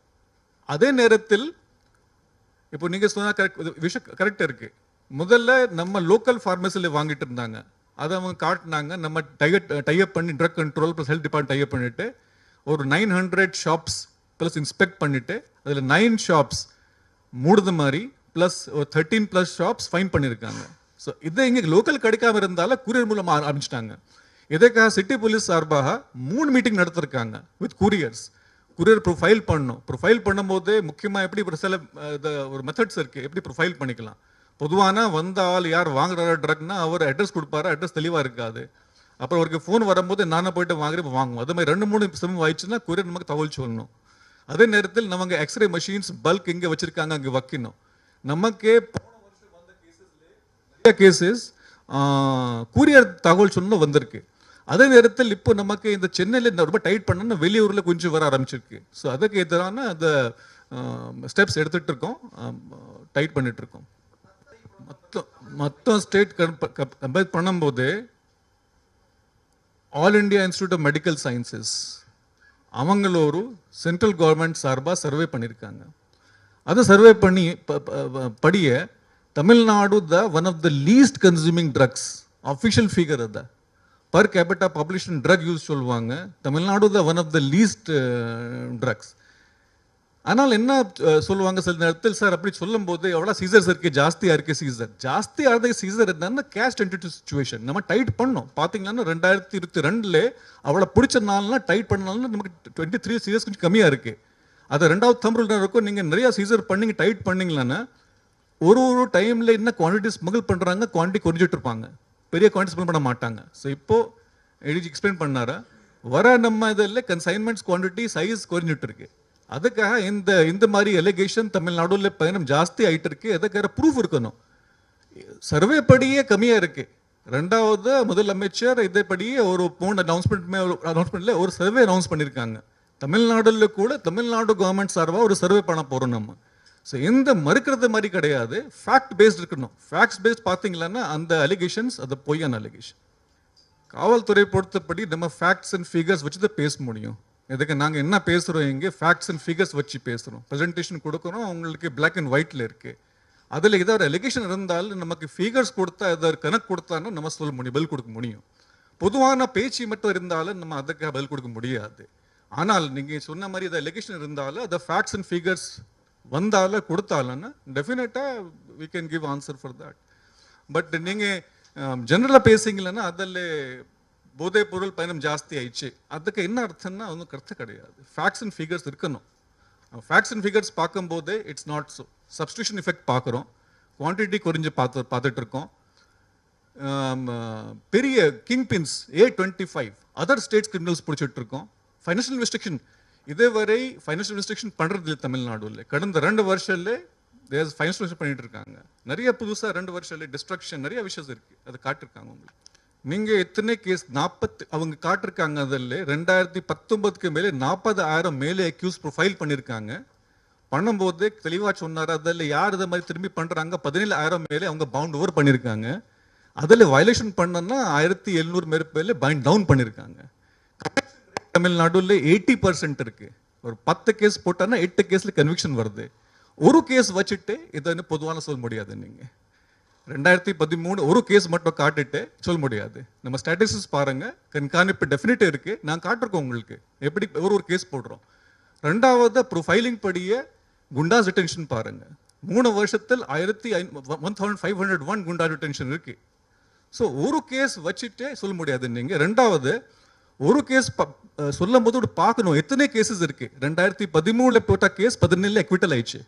அதே நேரத்தில் இப்போ நீங்கள் சொன்ன விஷயம் கரெக்டாக இருக்கு. முதல்ல நம்ம லோக்கல் ஃபார்மசியில் வாங்கிட்டு இருந்தாங்க, அதை அவங்க காட்டினாங்க. நம்ம டைப் பண்ணி drug control plus health department type பண்ணிட்டு ஒரு 900 ஷாப்ஸ் ப்ளஸ் இன்ஸ்பெக்ட் பண்ணிட்டு அதில் 9 ஷாப்ஸ் மூடுது மாதிரி ப்ளஸ் ஒரு 13+ ஷாப்ஸ் ஃபைன் பண்ணியிருக்காங்க. ஸோ இதை இங்கே லோக்கல் கிடைக்காம இருந்தாலும் கூரியர் மூலமாக ஆரம்பிச்சிட்டாங்க. இதற்காக சிட்டி போலீஸ் சார்பாக 3 meeting நடத்திருக்காங்க with couriers. Courier profile பண்ணணும். ப்ரொஃபைல் பண்ணும்போது முக்கியமாக எப்படி சில ஒரு மெத்தட்ஸ் இருக்குது, எப்படி ப்ரொஃபைல் பண்ணிக்கலாம். பொதுவான வந்த ஆள் யார் வாங்குறாரு ட்ரக்னா அவர் அட்ரஸ் கொடுப்பாரு, அட்ரஸ் தெளிவாக இருக்காது. அப்புறம் அவருக்கு ஃபோன் வரும்போது நானே போயிட்டு வாங்குவோம். அது மாதிரி 2-3 சிம் ஆயிடுச்சுன்னா கூரியர் நமக்கு தகவல் சொல்லணும். அதே நேரத்தில் நமக்கு எக்ஸ்ரே மெஷின்ஸ் பல்க் இங்கே வச்சிருக்காங்க, அங்கே வைக்கணும். நமக்கே போன வருஷம் வந்த கேசஸ்ல கேசஸ் கூரியர் தகவல் சொல்லணும் வந்திருக்கு. அதே நேரத்தில் இப்போ நமக்கு இந்த சென்னையில் ரொம்ப டைட் பண்ணணும்னா வெளியூரில் கொஞ்சம் வர ஆரம்பிச்சிருக்கு. ஸோ அதுக்கு எதிரான அந்த ஸ்டெப்ஸ் எடுத்துகிட்டு இருக்கோம், டைட் பண்ணிட்டு இருக்கோம். மொத்தம் ஸ்டேட் கம்பேர் பண்ணும்போது all India institute of medical sciences அவங்களோரு சென்ட்ரல் கவர்மெண்ட் சார்பாக சர்வே பண்ணியிருக்காங்க. அதை சர்வே பண்ணி படிய Tamil Nadu one of the least consuming drugs official figure அதை per capita population drug use சொல்லுவாங்க. Tamil Nadu one of the least drugs. ஆனால் என்ன சொல்லுவாங்க சில நேரத்தில், சார் அப்படி சொல்லும் போது எவ்வளோ சீசர்ஸ் இருக்கு, ஜாஸ்தியாக இருக்கு சீசர். ஜாஸ்தியாக இருந்த சீசர் என்னன்னா கேஷ் டென்டிவ் சுச்சுவேஷன். நம்ம டைட் பண்ணோம். பார்த்தீங்கன்னா 2022 அவ்வளோ பிடிச்ச நாள்லாம் டைட் பண்ணாலும் நமக்கு 23 சீசர்ஸ் கொஞ்சம் கம்மியாக இருக்கு. அதை 2வது தம்புல இருக்கும். நீங்கள் நிறையா சீசர் பண்ணி டைட் பண்ணிங்களான்னா ஒரு டைமில் என்ன குவான்டிட்டி ஸ்மகிள் பண்ணுறாங்க, குவான்டிட்டி குறைஞ்சிட்டு இருப்பாங்க, பெரிய குவான்டிட்டி ஸ்பெண்ட் பண்ண மாட்டாங்க. ஸோ இப்போ ஏடிஜி எக்ஸ்பிளைன் பண்ணாரா, வர நம்ம இதில் கன்சைன்மெண்ட்ஸ் குவான்டிட்டி சைஸ் குறைஞ்சிட்டு இருக்கு. அதுக்காக இந்த மாதிரி எலிகேஷன் தமிழ்நாடுல பயணம் ஜாஸ்தி ஆகிட்டு இருக்கு. அதுக்காக ப்ரூஃப் இருக்கணும். சர்வே படியே கம்மியாக இருக்கு. 2வது முதலமைச்சர் இதைப்படியே ஒரு போன அனௌன்ஸ்மெண்ட்ல ஒரு சர்வே அனௌன்ஸ் பண்ணியிருக்காங்க. தமிழ்நாடுல கூட தமிழ்நாடு கவர்மெண்ட் சார்பாக ஒரு சர்வே பண்ண போகிறோம் நம்ம. ஸோ எந்த மறுக்கிறது மாதிரி கிடையாது, ஃபேக்ட் பேஸ்ட் இருக்கணும். ஃபேக்ட்ஸ் பேஸ்ட் பார்த்தீங்களன்னா அந்த அலிகேஷன்ஸ் அது பொய்யான அலிகேஷன். காவல்துறை பொறுத்தபடி நம்ம ஃபேக்ட்ஸ் அண்ட் ஃபிகர்ஸ் வச்சு தான் பேச முடியும். இதுக்கு நாங்கள் என்ன பேசுகிறோம், இங்கே ஃபேக்ட்ஸ் அண்ட் ஃபிகர்ஸ் வச்சு பேசுகிறோம், ப்ரெசன்டேஷன் கொடுக்குறோம். உங்களுக்கு பிளாக் அண்ட் ஒயிட்டில் இருக்குது. அதில் ஏதாவது ஒரு அலிகேஷன் இருந்தாலும் நமக்கு ஃபிகர்ஸ் கொடுத்தா ஏதாவது கணக்கு கொடுத்தாலும் நம்ம சொல்ல முடியும், பதில் கொடுக்க முடியும். பொதுவான பேச்சு மட்டும் இருந்தாலும் நம்ம அதுக்காக பதில் கொடுக்க முடியாது. ஆனால் நீங்கள் சொன்ன மாதிரி ஏதாவது அலிகேஷன் இருந்தாலும் அதை ஃபேக்ட்ஸ் அண்ட் ஃபிகர்ஸ் வந்தாலும் கொடுத்தாலும்னா டெஃபினட்டாக we can give answer for that. But நீங்கள் ஜென்ரலாக பேசிங்களன்னா அதில் போதை பொருள் பயணம் ஜாஸ்தி ஆயிடுச்சு, அதுக்கு என்ன அர்த்தம்னா ஒன்றும் கருத்து கிடையாது. ஃபேக்ட்ஸ் அண்ட் ஃபிகர்ஸ் இருக்கணும். ஃபேக்ட்ஸ் அண்ட் ஃபிகர்ஸ் பார்க்கும்போது it's not so. Substitution effect பார்க்குறோம், குவான்டிட்டி குறைஞ்சு பார்த்துட்டு இருக்கோம். பெரிய king pins A25 other states criminals பிடிச்சிட்டு இருக்கோம். ஃபைனான்ஷியல் இன்வெஸ்டிகேஷன் இதுவரை ஃபைனான்ஷியல் இன்வெஸ்டிகேஷன் பண்ணுறது இல்லை தமிழ்நாடுல. கடந்த 2 வருஷத்துல ஃபைனான்ஷியல் இன்வெஸ்ட் பண்ணிட்டு இருக்காங்க. நிறைய புதுசாக 2 வருஷத்துல டிஸ்ட்ரக்ஷன் நிறைய விஷயம் இருக்கு, அதை காட்டிருக்காங்க உங்களுக்கு. நீங்க எத்தனை கேஸ் 40 அவங்க காட்டிருக்காங்க. அதில் 2019க்கு மேலே 40,000 மேலே அக்யூஸ் ஃபைல் பண்ணியிருக்காங்க. பண்ணும்போது தெளிவாக சொன்னார். அதில் யார் இதை மாதிரி திரும்பி பண்ணுறாங்க 17,000 மேலே அவங்க பவுண்ட் ஓவர் பண்ணியிருக்காங்க. அதில் வயலேஷன் பண்ணனா 1,700 மேலே பைண்ட் டவுன் பண்ணியிருக்காங்க. தமிழ்நாடுல 80% இருக்கு. ஒரு 10 கேஸ் போட்டானா 8 கேஸில் கன்விக்ஷன் வருது. ஒரு கேஸ் வச்சுட்டு இதை பொதுவான சொல்ல முடியாது. நீங்கள் 2013 ஒரு கேஸ் மட்டும் காட்டிட்டு சொல்ல முடியாது. நம்ம ஸ்டாட்டிஸ்டிக்ஸ் பாருங்க, கண்காணிப்பு டெஃபினட் இருக்கு. நான் காட்டிருக்கோம் உங்களுக்கு எப்படி ஒரு கேஸ் போடுறோம். ரெண்டாவது ப்ரொஃபைலிங் படியே குண்டாஸ் டிடென்ஷன் பாருங்க. 3 வருஷத்தில் 1501 குண்டா டிடென்ஷன் இருக்கு. ஸோ ஒரு கேஸ் வச்சுட்டே சொல்ல முடியாது நீங்க. ரெண்டாவது ஒரு கேஸ் சொல்லும் போது பார்க்கணும் எத்தனை கேசஸ் இருக்கு. 2013 போட்ட கேஸ் 17 எக்விட்டல் ஆயிடுச்சு.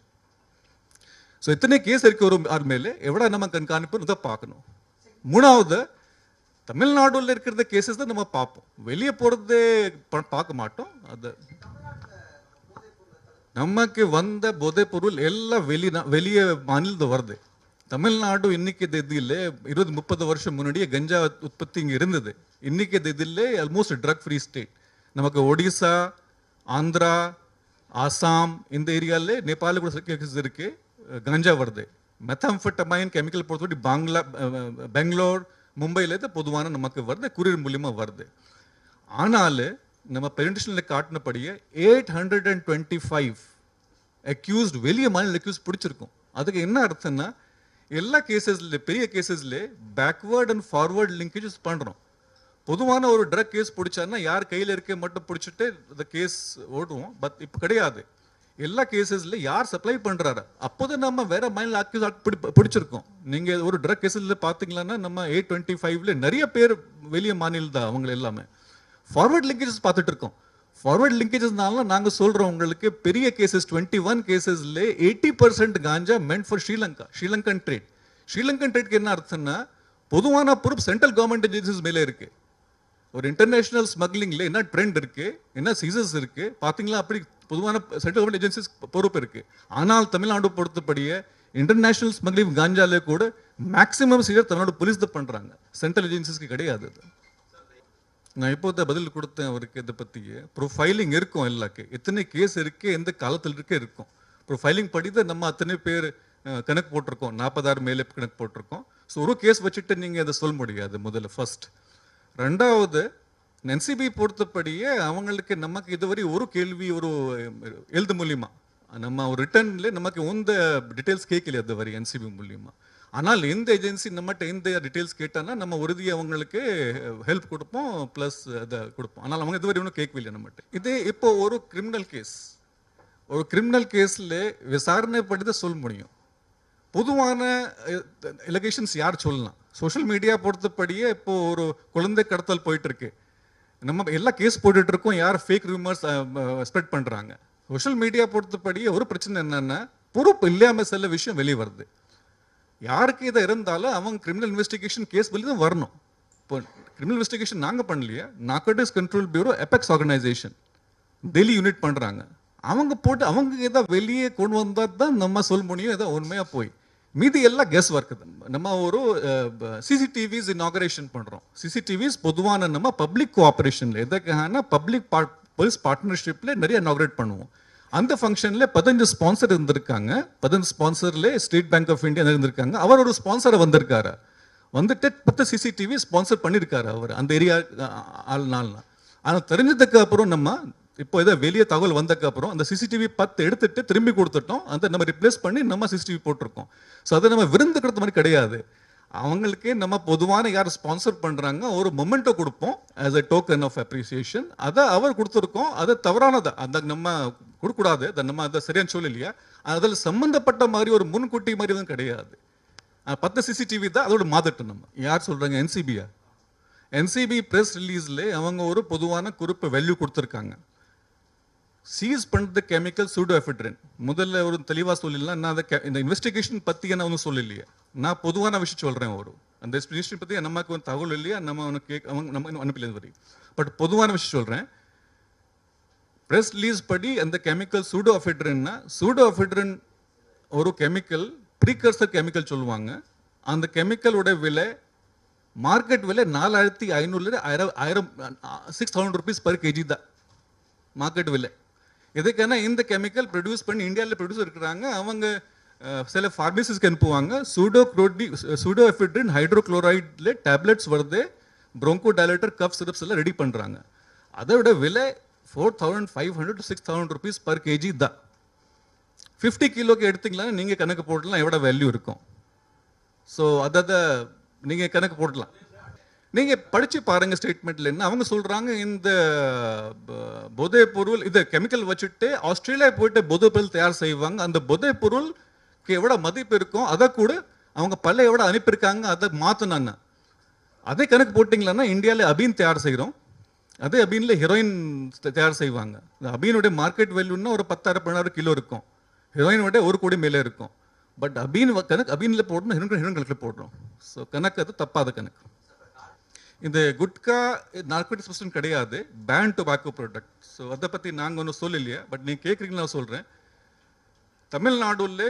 ஸோ எத்தனை கேஸ் இருக்கு ஒரு ஆர் மேலே எவ்வளோ நம்ம கண்காணிப்பு இதை பார்க்கணும். மூணாவது தமிழ்நாடுல இருக்கிற கேசஸ் தான் நம்ம பார்ப்போம், வெளியே போகிறதே பார்க்க மாட்டோம். அது நமக்கு வந்த போதைப் பொருள் எல்லாம் வெளியே மாநிலத்தில் வருது. தமிழ்நாடு இன்னைக்கு தேதியில் 20-30 வருஷம் முன்னாடியே கஞ்சா உற்பத்தி இங்கே இருந்தது. இன்னைக்கு தேதியில் ஆல்மோஸ்ட் ட்ரக் ஃப்ரீ ஸ்டேட். நமக்கு ஒடிசா, ஆந்திரா, ஆசாம் இந்த ஏரியாவில் நேபாள கூட கேசஸ் இருக்கு. கஞ்சா வருது. மெத்தாம்ஃபெட்டமைன் கெமிக்கல் பொறுத்தவரை பெங்களூர், மும்பையில் தான் பொதுவான நமக்கு வருது, குரியர் மூலியமாக வருது. ஆனால் நம்ம பிரசன்டேஷனில் காட்டினபடியே 825 அக்யூஸ்ட் வெளியே மாநில அக்யூஸ் பிடிச்சிருக்கும். அதுக்கு என்ன அர்த்தம்னா எல்லா கேசஸ்ல பெரிய கேசஸ்ல பேக்வேர்ட் அண்ட் ஃபார்வர்ட் லிங்கேஜஸ் பண்ணுறோம். பொதுவான ஒரு ட்ரக் கேஸ் பிடிச்சாருன்னா யார் கையில் இருக்க மட்டும் பிடிச்சிட்டு இந்த கேஸ் ஓடுவோம். பட் இப்போ கிடையாது. எல்லா கேசஸ்ல யார் சப்ளை பண்றாரு அப்போதான் நம்ம வேற மாநில அக்யூஸ் பிடிச்சிருக்கோம். நீங்க ஒரு ட்ரக் கேசஸ்ல பாத்தீங்கன்னா நம்ம 825ல நிறைய பேர் வெளியே மாநிலம் தான் அவங்க எல்லாமே. ஃபார்வர்ட் லிங்கேஜஸ் பார்த்துட்டு இருக்கோம். ஃபார்வர்ட் லிங்கேஜஸ்னால நாங்கள் சொல்கிறோம் உங்களுக்கு பெரிய கேசஸ் 21 கேசஸ்ல 80% ganja meant for Sri Lankan trade. Sri Lankan ட்ரேட்க்கு என்ன அர்த்தம்னா பொதுவான பொறுப்பு சென்ட்ரல் கவர்மெண்ட் ஏஜென்சிஸ் மேலே இருக்கு. ஒரு இன்டர்நேஷனல் ஸ்மக்லிங்ல என்ன ட்ரெண்ட் இருக்கு, என்ன சீசஸ் இருக்கு பார்த்தீங்களா, அப்படி பொதுவான சென்ட்ரல் கவர்மெண்ட் ஏஜென்சிஸ் பொறுப்பு இருக்கு. ஆனால் தமிழ்நாடு பொறுத்தபடியே இன்டர்நேஷனல் ஸ்மக்லிங் காஞ்சாலே கூட மேக்ஸிமம் சீசர் தமிழ்நாடு போலீஸ் தான் பண்ணுறாங்க, சென்ட்ரல் ஏஜென்சிஸ்க்கு கிடையாது. நான் இப்போ தான் பதில் கொடுத்தேன் அவருக்கு. இதை பற்றியே ப்ரொஃபைலிங் இருக்கும் எல்லாருக்கு, எத்தனை கேஸ் இருக்கு எந்த காலத்தில் இருக்க இருக்கும். ப்ரொஃபைலிங் படி தான் நம்ம அத்தனை பேர் கணக்கு போட்டிருக்கோம், 40,000 மேலே கணக்கு போட்டிருக்கோம். ஸோ ஒரு கேஸ் வச்சுட்டு நீங்கள் அதை சொல்ல முடியாது முதல்ல ஃபர்ஸ்ட். ரெண்டாவது என்சிபி பொறுத்தபடியே அவங்களுக்கு நமக்கு இதுவரை ஒரு கேள்வி ஒரு எழுத்து மூலியமா நம்ம ஒரு ரிட்டர்ன்ல நமக்கு எந்த டீட்டெயில்ஸ் கேட்கல அதுவரை என்சிபி மூலியமா. ஆனால் எந்த ஏஜென்சி நம்மகிட்ட எந்த டீட்டெயில்ஸ் கேட்டானா நம்ம உறுதி அவங்களுக்கு ஹெல்ப் கொடுப்போம், ப்ளஸ் அதை கொடுப்போம். ஆனால் அவங்க இதுவரை ஒன்றும் கேட்கவில்லை நம்மகிட்ட. இதே இப்போ ஒரு கிரிமினல் கேஸில் விசாரணை படி தான் சொல்ல முடியும். பொதுவான எலிகேஷன்ஸ் யார் சொல்லலாம். சோஷியல் மீடியா பொறுத்தபடியே இப்போ ஒரு குழந்தை கடத்தல் போயிட்டு இருக்கு, நம்ம எல்லா கேஸ் போட்டுட்டு இருக்கோம், யார் ஃபேக் ரூமர்ஸ் ஸ்ப்ரெட் பண்ணுறாங்க. சோஷியல் மீடியா பொறுத்தபடியே ஒரு பிரச்சனை என்னன்னா பொறுப்பு இல்லாமல் சில விஷயம் வெளியே வருது. யாருக்கு இதை இருந்தாலும் அவங்க கிரிமினல் இன்வெஸ்டிகேஷன் கேஸ் வெளியே தான் வரணும். இப்போ கிரிமினல் இன்வெஸ்டிகேஷன் நாங்கள் பண்ணலையே, narcotics control bureau apex organisation Delhi unit பண்ணுறாங்க. அவங்க போட்டு அவங்க எதாவது வெளியே கொண்டு வந்தால் தான் நம்ம சொல்ல முடியும் எதாவது உண்மையாக போய். மீதி எல்லாம் கெஸ் ஒர்க் தான். நம்ம ஒரு சிசிடிவிஸ் இனாகரேஷன் பண்ணுறோம். சிசிடிவிஸ் பொதுவான நம்ம பப்ளிக் கோஆப்ரேஷனில் எதுக்கான பப்ளிக் போலீஸ் பார்ட்னர்ஷிப்பில் நிறைய இனாகரேட் பண்ணுவோம். அந்த ஃபங்க்ஷனில் 15 ஸ்பான்சர் இருந்திருக்காங்க. 15 ஸ்பான்சர்ல ஸ்டேட் பேங்க் ஆஃப் இந்தியா இருந்திருக்காங்க. அவர் ஒரு ஸ்பான்சரை வந்திருக்காரு, வந்துட்டு 10 சிசிடிவி ஸ்பான்சர் பண்ணியிருக்காரு அவர் அந்த ஏரியா ஆள்னால. ஆனால் தெரிஞ்சதுக்கு அப்புறம் நம்ம இப்போ ஏதோ வெளியே தகவல் வந்ததுக்கு அப்புறம் அந்த சிசிடிவி 10 எடுத்துட்டு திரும்பி கொடுத்துட்டோம். அதை நம்ம ரிப்ளேஸ் பண்ணி நம்ம சிசிடிவி போட்டிருக்கோம். ஸோ அதை நம்ம விருந்துக்கிறது மாதிரி கிடையாது. அவங்களுக்கு நம்ம பொதுவான யார் ஸ்பான்சர் பண்ணுறாங்க ஒரு மொமெண்ட்டோ கொடுப்போம் as a token of appreciation. அதை அவர் கொடுத்துருக்கோம். அது தவறானதை அதை நம்ம கொடுக்கூடாது, அதை நம்ம அதை சரியான சொல்லலையா. அதில் சம்மந்தப்பட்ட மாதிரி ஒரு முன்கூட்டி மாதிரி தான் கிடையாது. 10 சிசிடிவி தான் அதோட மாதட்டும். நம்ம யார் சொல்கிறாங்க, என்சிபியா? என்சிபி ப்ரெஸ் ரிலீஸில் அவங்க ஒரு பொதுவான குறிப்பு வேல்யூ கொடுத்துருக்காங்க. சீஸ் பண்ணுறது கெமிக்கல் சூடோஎஃபிட்ரின். முதல்ல ஒரு தெளிவாக சொல்லலாம். நான் அதை இந்த இன்வெஸ்டிகேஷன் பற்றி என்ன ஒன்றும் சொல்லலையே, நான் பொதுவான விஷயம் சொல்கிறேன். அந்த மினிஸ்ட்ரி பற்றி நமக்கு ஒரு தகவல் இல்லையா, நம்ம அவனுக்கு நம்ம இன்னும் அனுப்பல இது வரைக்கும். பட் பொதுவான விஷயம் சொல்கிறேன், ப்ரெஸ் ரிலீஸ் படி அந்த கெமிக்கல் சூடோஎஃபெட்ரின்னா, சூடோஎஃபெட்ரின் ஒரு கெமிக்கல் ப்ரீகர்சர் கெமிக்கல் சொல்லுவாங்க. அந்த கெமிக்கலோட விலை மார்க்கெட் விலை 4500 6,000 rupees per kg தான் மார்க்கெட் விலை. எதுக்குன்னா இந்த கெமிக்கல் ப்ரொடியூஸ் பண்ணி இந்தியாவில் ப்ரொடியூஸ் இருக்கிறாங்க. அவங்க சில ஃபார்மசிஸ்க்கு அனுப்புவாங்க. சூடோஎஃபெட்ரின் ஹைட்ரோக்ளோரைடில் டேப்லெட்ஸ் வருது, ப்ரோங்கோ டைலேட்டர், கஃப் சிரப்ஸ் எல்லாம் ரெடி பண்ணுறாங்க. அதோட விலை 4,500 to 6,000 rupees per kg தான். 50 கிலோக்கு எடுத்தீங்களா நீங்கள் கணக்கு போடலாம் எவ்வளோ வேல்யூ இருக்கும். ஸோ அதை நீங்கள் கணக்கு போடலாம். நீங்கள் படித்து பாருங்கள் ஸ்டேட்மெண்ட்டில் என்ன அவங்க சொல்கிறாங்க. இந்த போதைப் பொருள் இதை கெமிக்கல் வச்சுட்டு ஆஸ்திரேலியா போயிட்டு போதைப் பொருள் தயார் செய்வாங்க. அந்த போதைப் பொருளுக்கு எவ்வளோ மதிப்பு இருக்கும் அதை கூட அவங்க பல எவ்வளோ அனுப்பியிருக்காங்க அதை மாற்றினாங்க. அதே கணக்கு போட்டிங்களான்னா இந்தியாவில் அபீன் தயார் செய்கிறோம், அதே அபீனில் ஹெரோயின் தயார் செய்வாங்க. இந்த அபீனுடைய மார்க்கெட் வேல்யூன்னா ஒரு 10,000-12,000 கிலோ இருக்கும், ஹெரோயினோட 1 கோடி மேலே இருக்கும். பட் கணக்கு அபீனில் போடணும், ஹெரோயின் கணக்கில் போடுறோம். ஸோ கணக்கு அது தப்பாத கணக்கு. இந்த குட்கா நார்கோட்டிக்ஸ் பர்சன் கிடையாது, பேன் டொபாக்கோ ப்ராடக்ட். ஸோ அதை பற்றி நாங்கள் ஒன்றும் சொல்லலையே, பட் நீங்கள் கேட்குறீங்களா நான் சொல்கிறேன். தமிழ்நாடுல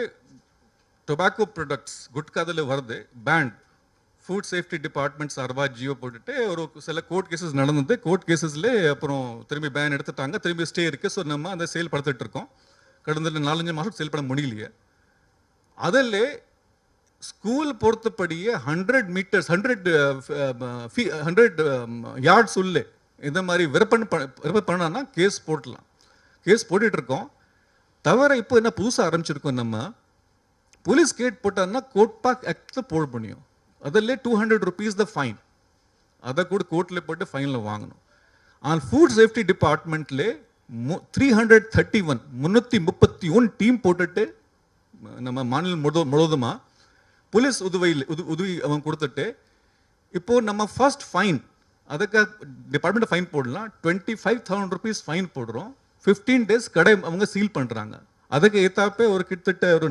டொபாக்கோ ப்ராடக்ட்ஸ் குட்கா அதில் வருது, பேண்ட். ஃபுட் சேஃப்டி டிபார்ட்மெண்ட் சார்பாக ஜியோ போட்டுட்டு ஒரு சில கோர்ட் கேசஸ் நடந்தது. கோர்ட் கேசஸில் அப்புறம் திரும்பி பேன் எடுத்துட்டாங்க, திரும்பி ஸ்டே இருக்குது. ஸோ நம்ம அதை செயல்படுத்திட்டு இருக்கோம். கடந்த 4-5 மாதம் செயல்பட முடியலையே. அதில் ஸ்கூல் பொறுத்தபடியே 100 meters 100 yards உள்ளே இந்த மாதிரி விற்பனை பண்ணான்னா கேஸ் போடலாம். கேஸ் போட்டுட்டு இருக்கோம். தவிர இப்போ என்ன புதுசாக ஆரம்பிச்சிருக்கோம், நம்ம போலீஸ் கேட் போட்டான்னா கோர்ட் பார்க் ஆக்டில் போட முடியும். அதில் 200 rupees த ஃபைன். அதை கூட கோர்ட்டில் போட்டு ஃபைனில் வாங்கணும். ஆனால் ஃபுட் சேஃப்டி டிபார்ட்மெண்ட்டில் 331 டீம் போட்டுட்டு நம்ம மாநிலம் முழுவதுமாக போலீஸ் உதவி அவங்க கொடுத்துட்டு இப்போ நம்ம ஃபர்ஸ்ட் ஃபைன் அதுக்கு டிபார்ட்மெண்ட் ஃபைன் போடலாம். 25,000 rupees ஃபைன் போடுறோம். 15 days கடை அவங்க சீல் பண்ணுறாங்க. அதுக்கு ஏத்தாப்பே ஒரு கிட்டத்தட்ட ஒரு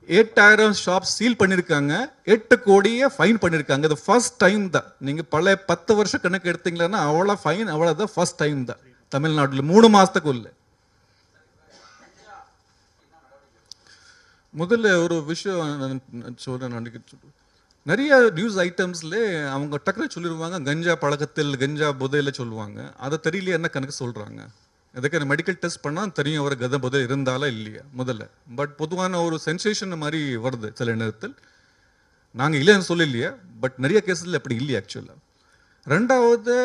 8,000 ஷாப்ஸ் சீல் பண்ணியிருக்காங்க. 8 கோடியே ஃபைன் பண்ணியிருக்காங்க. இது ஃபர்ஸ்ட் டைம் தான். நீங்கள் பல 10 வருஷம் கணக்கு எடுத்தீங்களன்னா அவ்வளோ ஃபைன் அவ்வளோதான் ஃபர்ஸ்ட் டைம் தான் தமிழ்நாட்டில் 3 மாதத்துக்குள்ள. முதல்ல ஒரு விஷயம் சொல்கிறேன். நிறைய நியூஸ் ஐட்டம்ஸில் அவங்க டக்குனு சொல்லிடுவாங்க கஞ்சா பழக்கத்தில், கஞ்சா புதையில் சொல்லுவாங்க. அதை தெரியலையே என்ன கணக்கு சொல்கிறாங்க. அதுக்கு மெடிக்கல் டெஸ்ட் பண்ணால் தெரியும் அவர் கதை புதை இருந்தாலா இல்லையா முதல்ல. பட் பொதுவான ஒரு சென்சேஷன் மாதிரி வருது சில நேரத்தில். நாங்கள் இல்லைன்னு சொல்லலையே, பட் நிறைய கேஸில் அப்படி இல்லையா ஆக்சுவலாக. ரெண்டாவது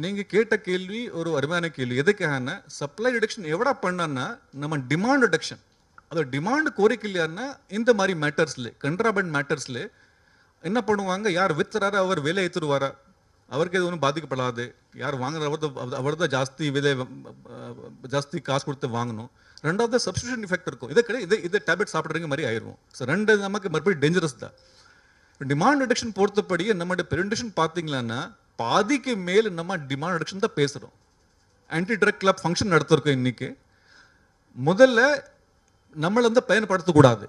நீங்கள் கேட்ட கேள்வி ஒரு அருமையான கேள்வி. எதுக்கான சப்ளை ரிடக்ஷன் எவ்வளோ பண்ணான்னா நம்ம டிமாண்ட் ரிடக்ஷன். அது டிமாண்ட் கோரிக்கை இல்லையான்னா இந்த மாதிரி மேட்டர்ஸில் கண்ட்ராபண்ட் மேட்டர்ஸில் என்ன பண்ணுவாங்க, யார் வித்துறாரு அவர் விலை ஏற்றுருவாரா, அவருக்கு எது ஒன்றும் பாதிக்கப்படாது. யார் வாங்குற அவர் தான் ஜாஸ்தி காசு கொடுத்து வாங்கணும். ரெண்டாவது சப்ஸ்டியூஷன் எஃபெக்ட் இருக்கும். இதை டேப்லெட் சாப்பிட்றீங்க மாதிரி ஆயிடுவோம். ஸோ ரெண்டு நமக்கு மறுபடியும் டேஞ்சரஸ் தான். டிமாண்ட் ரிடக்ஷன் பொறுத்தபடியே நம்மளோட ப்ரெசன்டேஷன் பார்த்தீங்களான்னா பாதிக்கு மேல் நம்ம டிமாண்ட் ரிடக்ஷன் தான் பேசுகிறோம். ஆன்டி ட்ரக் கிளப் ஃபங்க்ஷன் நடத்திருக்கோம் இன்னைக்கு. முதல்ல நம்மளை வந்து பயன்படுத்தக்கூடாது.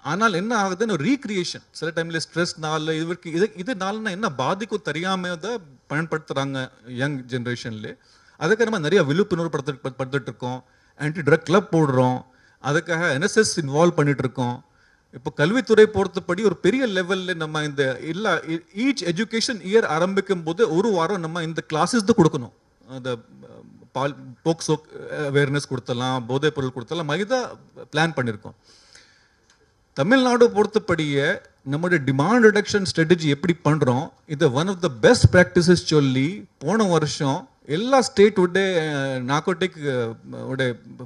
ஆனால் என்ன ஆகுதுன்னு ரீக்ரியேஷன் சில டைமில் ஸ்ட்ரெஸ்னால இதனாலனா என்ன பாதிக்கும் தெரியாமல் தான் பயன்படுத்துகிறாங்க யங் ஜென்ரேஷனில். அதுக்கு நம்ம நிறைய விழிப்புணர்வு படுத்துட்டு இருக்கோம். ஆன்டி ட்ரக் கிளப் போடுறோம். அதுக்காக NSS இன்வால்வ் பண்ணிட்டு இருக்கோம். இப்போ கல்வித்துறை பொறுத்தபடி ஒரு பெரிய லெவலில் நம்ம இந்த ஈச் எஜுகேஷன் இயர் ஆரம்பிக்கும் போது ஒரு வாரம் நம்ம இந்த கிளாஸஸ் தான் கொடுக்கணும். அந்த போக்சோ அவேர்னஸ் கொடுத்தலாம், போதைப் பொருள் கொடுத்தலாம், மைதா பிளான் பண்ணியிருக்கோம். தமிழ்நாடு பொறுத்தபடியே நம்மளுடைய டிமாண்ட் ரிடக்ஷன் ஸ்ட்ராட்டஜி எப்படி பண்ணுறோம், இது one of the best practices சொல்லி போன வருஷம் எல்லா ஸ்டேட்டோட நார்கோட்டிக்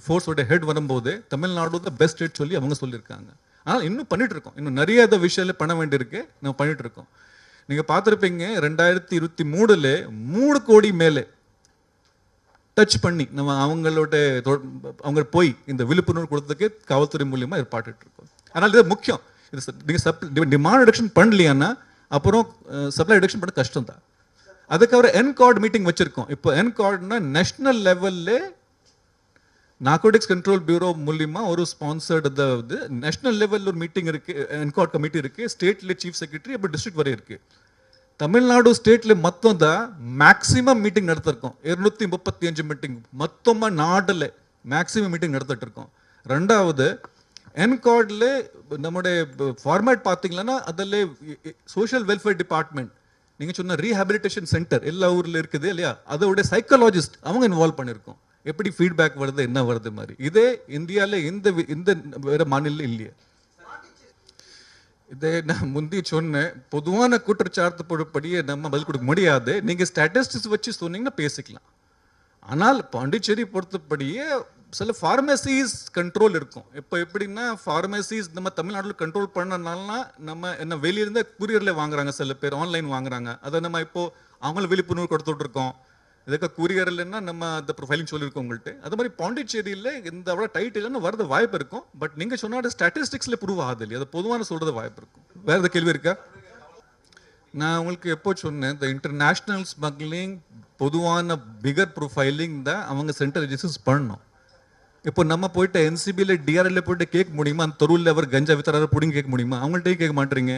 ஃபோர்ஸோட ஹெட் வரும்போது தமிழ்நாடு தான் பெஸ்ட் ஸ்டேட் சொல்லி அவங்க சொல்லியிருக்காங்க. ஆனால் இன்னும் பண்ணிட்டு இருக்கோம். இன்னும் நிறைய விஷயம் பண்ண வேண்டியிருக்கு, நம்ம பண்ணிட்டு இருக்கோம். நீங்கள் பார்த்துருப்பீங்க 2023 3 கோடி மேலே டச் பண்ணி நம்ம அவங்க போய் இந்த விழிப்புணர்வு கொடுத்ததுக்கு காவல்துறை மூலியமாக ஏற்பாட்டு இருக்கோம். ஆனால் இது முக்கியம். இது நீங்கள் டிமாண்ட் ரிடக்ஷன் பண்ணலையான்னா அப்புறம் சப்ளை ரிடக்ஷன் பண்ண கஷ்டம் தான். அதுக்கு அவர் NCORD மீட்டிங் வச்சுருக்கோம். இப்போ NCORDனா நேஷ்னல் லெவலில் நார்கோட்டிக்ஸ் கண்ட்ரோல் பியூரோ மூலியமா ஒரு ஸ்பான்சர்டு அதாவது நேஷனல் லெவலில் ஒரு மீட்டிங் இருக்கு, என்காட் கமிட்டி இருக்கு, ஸ்டேட்ல சீஃப் செக்ரட்டரி அப்போ டிஸ்ட்ரிக்ட் வரை இருக்கு. தமிழ்நாடு ஸ்டேட்ல மொத்தம் தான் மேக்ஸிமம் மீட்டிங் நடத்திருக்கோம். 235 மீட்டிங் மொத்தமாக நாடில் மேக்ஸிமம் மீட்டிங் நடத்திட்டு இருக்கோம். ரெண்டாவது என்கார்டில் நம்முடைய ஃபார்மேட் பார்த்தீங்கன்னா அதில் சோஷியல் வெல்ஃபேர் டிபார்ட்மெண்ட் நீங்கள் சொன்ன ரீஹாபிலிட்டேஷன் சென்டர் எல்லா ஊரில் இருக்குது இல்லையா, அதோடைய சைக்காலஜிஸ்ட் அவங்க இன்வால்வ் பண்ணியிருக்கோம். எப்படி ஃபீட்பேக் வருது என்ன வருது மாதிரி. இதே இந்தியாவில் இந்த வேறு மாநிலம் இல்லையே. இதே நான் முந்தி சொன்னேன், பொதுவான குற்றச்சாட்டு போடப்படியே நம்ம பதில் கொடுக்க முடியாது. நீங்கள் ஸ்டாட்டிஸ்டிக்ஸ் வச்சு சொன்னீங்கன்னா பேசிக்கலாம். ஆனால் பாண்டிச்சேரி பொறுத்தபடியே சில ஃபார்மசிஸ் கண்ட்ரோல் இருக்கும். இப்போ எப்படின்னா ஃபார்மசிஸ் நம்ம தமிழ்நாட்டில் கண்ட்ரோல் பண்ணனால நம்ம என்ன வெளியிருந்து கூரியரில் வாங்குறாங்க, சில பேர் ஆன்லைன் வாங்குறாங்க. அதை நம்ம இப்போ அவங்களும் விழிப்புணர்வு கொடுத்துட்டு இருக்கோம். இதுக்கு கூரியர்லன்னா நம்ம அந்த ப்ரொஃபைலிங் சொல்லியிருக்கோம் உங்கள்கிட்ட. அது மாதிரி பாண்டிச்சேரியில் இந்த அவ்வளோ டைட் இல்லைன்னு வரது வாய்ப்பு இருக்கும். பட் நீங்கள் சொன்ன ஸ்டாட்டிஸ்டிக்ஸில் ப்ரூவ் ஆகுது இல்லையா, அதை பொதுவான சொல்கிறது வாய்ப்பு இருக்கும். வேறு எதாவது கேள்வி இருக்கா? நான் உங்களுக்கு எப்போ சொன்னேன், இந்த இன்டர்நேஷ்னல் ஸ்மக்லிங் பொதுவான பிகர் ப்ரொஃபைலிங் தான் அவங்க சென்ட்ரல் ஏஜென்சிஸ் பண்ணணும். இப்போ நம்ம போயிட்டு என்சிபியில் டிஆர்எல்ல போயிட்டு கேட்க முடியுமா, அந்த தெருவில் அவர் கஞ்சா வித்தராரு பிடிங்க கேட்க முடியுமா? அவங்கள்ட்ட கேட்க மாட்டீங்க.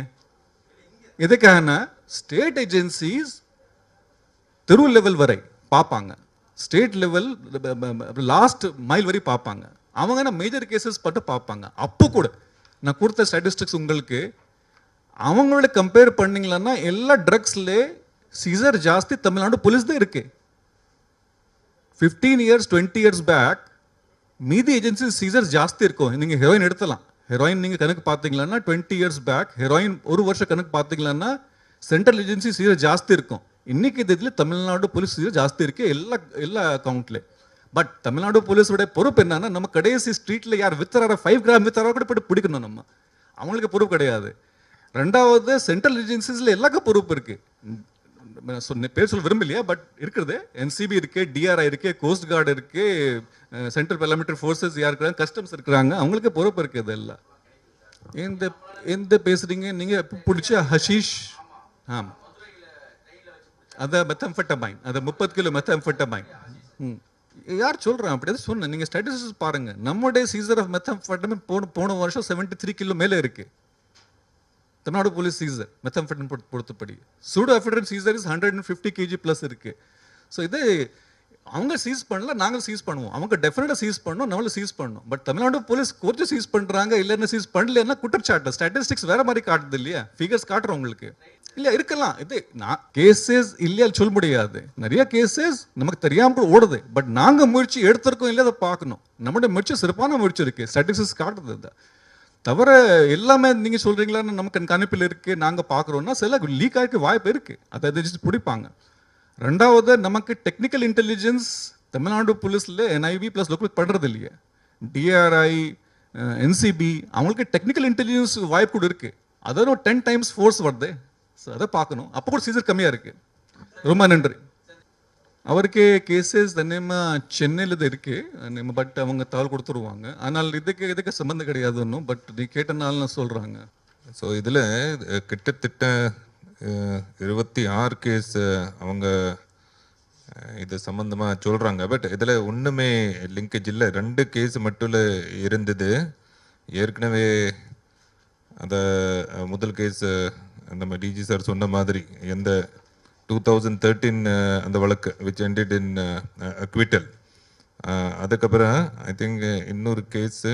எதுக்காகனா ஸ்டேட் ஏஜென்சிஸ் தெரு லெவல் வரை பார்ப்பாங்க, ஸ்டேட் லெவல் லாஸ்ட் மைல் வரை பார்ப்பாங்க. அவங்க மேஜர் கேசஸ் மட்டும் பார்ப்பாங்க. அப்போ கூட நான் கொடுத்த ஸ்டாட்டிஸ்டிக்ஸ் உங்களுக்கு அவங்களோட கம்பேர் பண்ணிங்களன்னா எல்லா ட்ரக்ஸ்ல சீசர் ஜாஸ்தி தமிழ்நாடு போலீஸ் தான் இருக்கு. 15 years 20 years பேக் மீதி ஏஜென்சி சீசர் ஜாஸ்தி இருக்கும். நீங்கள் ஹெரோயின் எடுத்தலாம். ஹெரோயின் நீங்கள் கணக்கு பார்த்தீங்களன்னா 20 years பேக் ஹெரோயின் ஒரு வருஷம் கணக்கு பார்த்தீங்களன்னா சென்ட்ரல் ஏஜென்சி சீசர் ஜாஸ்தி இருக்கும். இன்னைக்கு இதில் தமிழ்நாடு போலீஸ் சீசர் ஜாஸ்தி இருக்கு எல்லா அக்கௌண்ட்ல. பட் தமிழ்நாடு போலீஸோட பொறுப்பு என்னன்னா நம்ம கடைசி ஸ்ட்ரீட்ல யார் வித்தரார 5 கிராம் வித்தரார கூட போய்ட்டு பிடிக்கணும். நம்ம அவங்களுக்கு பொறுப்பு கிடையாது. ரெண்டாவது சென்ட்ரல் ஏஜென்சிஸ்ல எல்லாருக்கும் பொறுப்பு இருக்கு. பேர் சொல்ல விரும்பலையா, பட் இருக்கிறது என்சிபி இருக்கு, டிஆர்ஐ இருக்கு, கோஸ்ட் கார்டு இருக்கு, சென்ட்ரல் பார்லிமெண்டரி ஃபோர்ஸஸ் யார் இருக்கிறாங்க, கஸ்டம்ஸ் இருக்கிறாங்க, அவங்களுக்கு பொறுப்பு இருக்கு. இதெல்லாம் எந்த பேசுறீங்க நீங்க பிடிச்ச ஹஷீஷ்? ஆமாம், அதை மெத்தம்ஃபெட்டமைன், அதை 30 கிலோ மெத்தம்ஃபெட்டமைன். யார் சொல்கிறேன் அப்படி எதாவது சொன்னேன். நீங்கள் ஸ்டாட்டிஸ்டிக்ஸ் பாருங்கள். நம்முடைய சீசர் ஆஃப் மெத்தம்ஃபெட்டமைன் போன வருஷம் 73 கிலோ மேலே இருக்குது. தமிழ்நாடு போலீஸ் சீசர் மெத்தம்ஃபெட்டமைன் பொறுத்தபடி. Pseudoephedrine seizure is 150 kg plus இருக்குது. ஸோ இது அவங்க சீஸ் பண்ணல, நாங்கள் சீஸ் பண்ணுவோம். அவங்க டெஃபினட்டாக சீஸ் பண்ணோம், நம்மளும் சீஸ் பண்ணோம். பட் தமிழ்நாடு போலீஸ் கொஞ்சம் சீஸ் பண்ணுறாங்க, இல்லைன்னு சீஸ் பண்ணலன்னா குற்றச்சாட்டு. ஸ்டாட்டிஸ்டிக்ஸ் வேறு மாதிரி காட்டுது இல்லையா, ஃபிகர்ஸ் காட்டுறோம் உங்களுக்கு. இல்லை இருக்கலாம், இது நான் கேசஸ் இல்லையா சொல்ல முடியாது. நிறைய கேசஸ் நமக்கு தெரியாமல் ஓடுது. பட் நாங்கள் முயற்சி எடுத்திருக்கோம் இல்லை, அதை பார்க்கணும். நம்மளுடைய முயற்சி சிறப்பான முயற்சி இருக்குது. ஸ்டாட்டிஸ்டிக்ஸ் காட்டுறது தான் தவிர எல்லாமே நீங்கள் சொல்கிறீங்களான்னு நமக்கு கணிப்பில் இருக்குது, நாங்கள் பார்க்குறோன்னா சில லீக் ஆகிக்க வாய்ப்பு இருக்குது. அதை பிடிப்பாங்க. ரெண்டாவது நமக்கு டெக்னிக்கல் இன்டெலிஜென்ஸ் தமிழ்நாடு போலீஸில் என்ஐவி ப்ளஸ் லோக்கல் படுறது இல்லையே. டிஆர்ஐ என்சிபி அவங்களுக்கு டெக்னிக்கல் இன்டெலிஜென்ஸ் வாய்ப்பு கூட இருக்குது. அதோட 10 times ஃபோர்ஸ் வருது. ஸோ அதை பார்க்கணும். அப்போ கூட சீசர் கம்மியாக இருக்குது. ரொம்ப நன்றி. அவருக்கு கேசஸ் நம்ம சென்னையில் தான் இருக்குது. பட் அவங்க தகவல் கொடுத்துருவாங்க. ஆனால் இதுக்கு சம்மந்தம் கிடையாது ஒன்றும். பட் நீ கேட்டனால சொல்கிறாங்க. ஸோ இதில் கிட்டத்தட்ட 26 கேஸ் அவங்க இது சம்மந்தமாக சொல்கிறாங்க. பட் இதில் ஒன்றுமே லிங்கேஜ் இல்லை. 2 கேஸ் மட்டும் இருந்தது. ஏற்கனவே அந்த முதல் கேஸ் நம்ம டிஜி சார் சொன்ன மாதிரி எந்த 2013 அந்த வழக்கு விச் எண்டட் இன் அக்விட்டல். அதுக்கப்புறம் ஐ திங்க் இன்னொரு கேஸு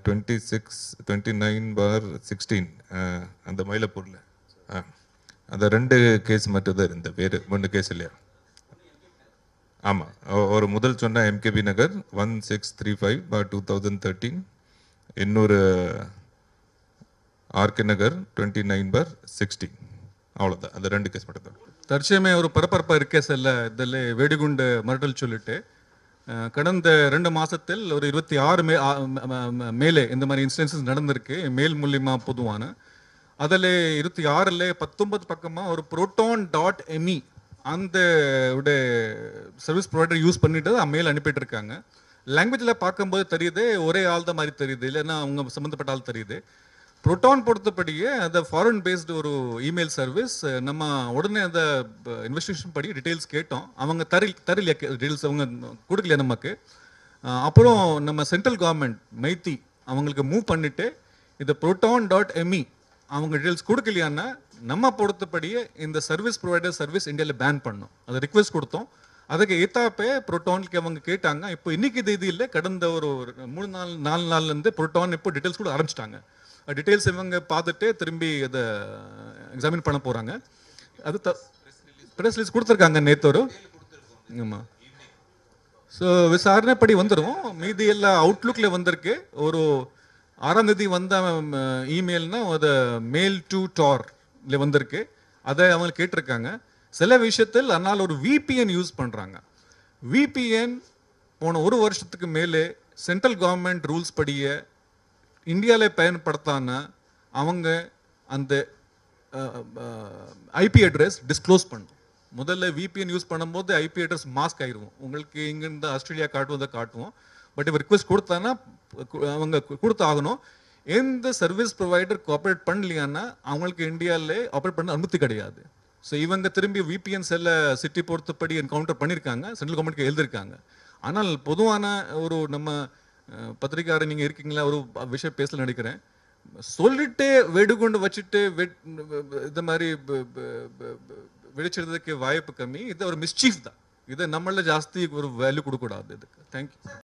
29/16 அந்த மயிலப்பூரில் அந்த 2 கேஸ் மட்டும் தான் இருந்த வேறு 3 கேஸ் இல்லையா? ஆமாம், ஒரு முதல் சொன்ன எம்கேபி நகர் 1635/2013, இன்னொரு ஆர்கே நகர் 29/16. அவ்வளோதான், அந்த 2 கேஸ் மட்டும் தான். தற்சயமே ஒரு பரபரப்பாக இருக்கே செல்ல இதில் வெடிகுண்டு மிரட்டல் சொல்லிட்டு கடந்த 2 மாதத்தில் ஒரு 26 மேலே இந்த மாதிரி இன்சிடென்சஸ் நடந்திருக்கு. மெயில் மூலியமாக பொதுவான அதில் 26ல் 19 பக்கமாக ஒரு proton.me அந்த சர்வீஸ் ப்ரொவைடர் யூஸ் பண்ணிட்டு மெயில் அனுப்பிட்டு இருக்காங்க. லாங்குவேஜில் பார்க்கும்போது தெரியுது ஒரே ஆள் தான் மாதிரி தெரியுது, இல்லைன்னா அவங்க சம்மந்தப்பட்ட ஆள் தெரியுது. ப்ரோட்டான் பொறுத்தபடியே அந்த ஃபாரின் பேஸ்டு ஒரு இமெயில் சர்வீஸ். நம்ம உடனே அந்த இன்வெஸ்டிகேஷன் படி டீட்டெயில்ஸ் கேட்டோம். அவங்க தரலையா டீட்டெயில்ஸ், அவங்க கொடுக்கலையா நமக்கு. அப்புறம் நம்ம சென்ட்ரல் கவர்மெண்ட் மைத்தி அவங்களுக்கு மூவ் பண்ணிட்டு இந்த proton.me அவங்க டீட்டெயில்ஸ் கொடுக்கலையான்னா நம்ம பொறுத்தபடியே இந்த சர்வீஸ் ப்ரொவைடர் சர்வீஸ் இந்தியாவில் பேன் பண்ணோம். அதை ரிக்வெஸ்ட் கொடுத்தோம். அதுக்கு ஏத்தாப்பே ப்ரோட்டானுக்கு அவங்க கேட்டாங்க. இப்போ இன்னைக்கு தேதி இல்லை, கடந்த ஒரு 4 நாள்லேருந்து ப்ரோட்டான் இப்போ டீட்டெயில்ஸ் கூட ஆரம்பிச்சிட்டாங்க. டீட்டெயில்ஸ் இவங்க பார்த்துட்டு திரும்பி அதை எக்ஸாமின் பண்ண போகிறாங்க. அது ப்ரெஸ் ரிலீஸ் கொடுத்துருக்காங்க நேற்று ஒரு. ஆமாம். ஸோ விசாரணைப்படி வந்துடும். மீதி எல்லாம் அவுட்லுக்கில் வந்திருக்கு. ஒரு 6ஆம் தேதி வந்த இமெயில்னா அது மெயில் டு டார்ல வந்திருக்கு. அதை அவங்க கேட்டிருக்காங்க. சில விஷயத்தில் அதனால் ஒரு VPN யூஸ் பண்ணுறாங்க. VPN போன 1 வருஷத்துக்கு மேலே சென்ட்ரல் கவர்மெண்ட் ரூல்ஸ் படியே இந்தியாவில் பயன்படுத்தானா அவங்க அந்த IP அட்ரஸ் டிஸ்க்ளோஸ் பண்ணும். முதல்ல VPN யூஸ் பண்ணும்போது IP அட்ரஸ் மாஸ்க் ஆயிடுவோம். உங்களுக்கு இங்கேருந்து ஆஸ்திரேலியா காட்டுவதை காட்டுவோம். பட் இப்போ ரிக்வெஸ்ட் கொடுத்தானா அவங்க கொடுத்தாகணும். எந்த சர்வீஸ் ப்ரொவைடர் கோஆப்ரேட் பண்ணலையான்னா அவங்களுக்கு இந்தியாவில் ஆப்ரேட் பண்ண அனுமதி கிடையாது. ஸோ இவங்க திரும்பி VPN செல்ல சிட்டி பொறுத்தப்படி என்கவுண்டர் பண்ணியிருக்காங்க, சென்ட்ரல் கவர்மெண்ட்க்கு எழுதியிருக்காங்க. ஆனால் பொதுவான ஒரு நம்ம பத்திரிக்கையாளர் நீங்கள் இருக்கீங்களா, ஒரு விஷயம் பேசல நினைக்கிறேன். சொல்லிட்டு வெடுகுண்டு வச்சுட்டு இந்த மாதிரி வெடிச்சிடுறதுக்கு வாய்ப்பு கம்மி. இது ஒரு மிஸ்சீஃப் தான். இதை நம்மள ஜாஸ்தி ஒரு வேல்யூ கொடுக்கக்கூடாது இதுக்கு. தேங்க்யூ.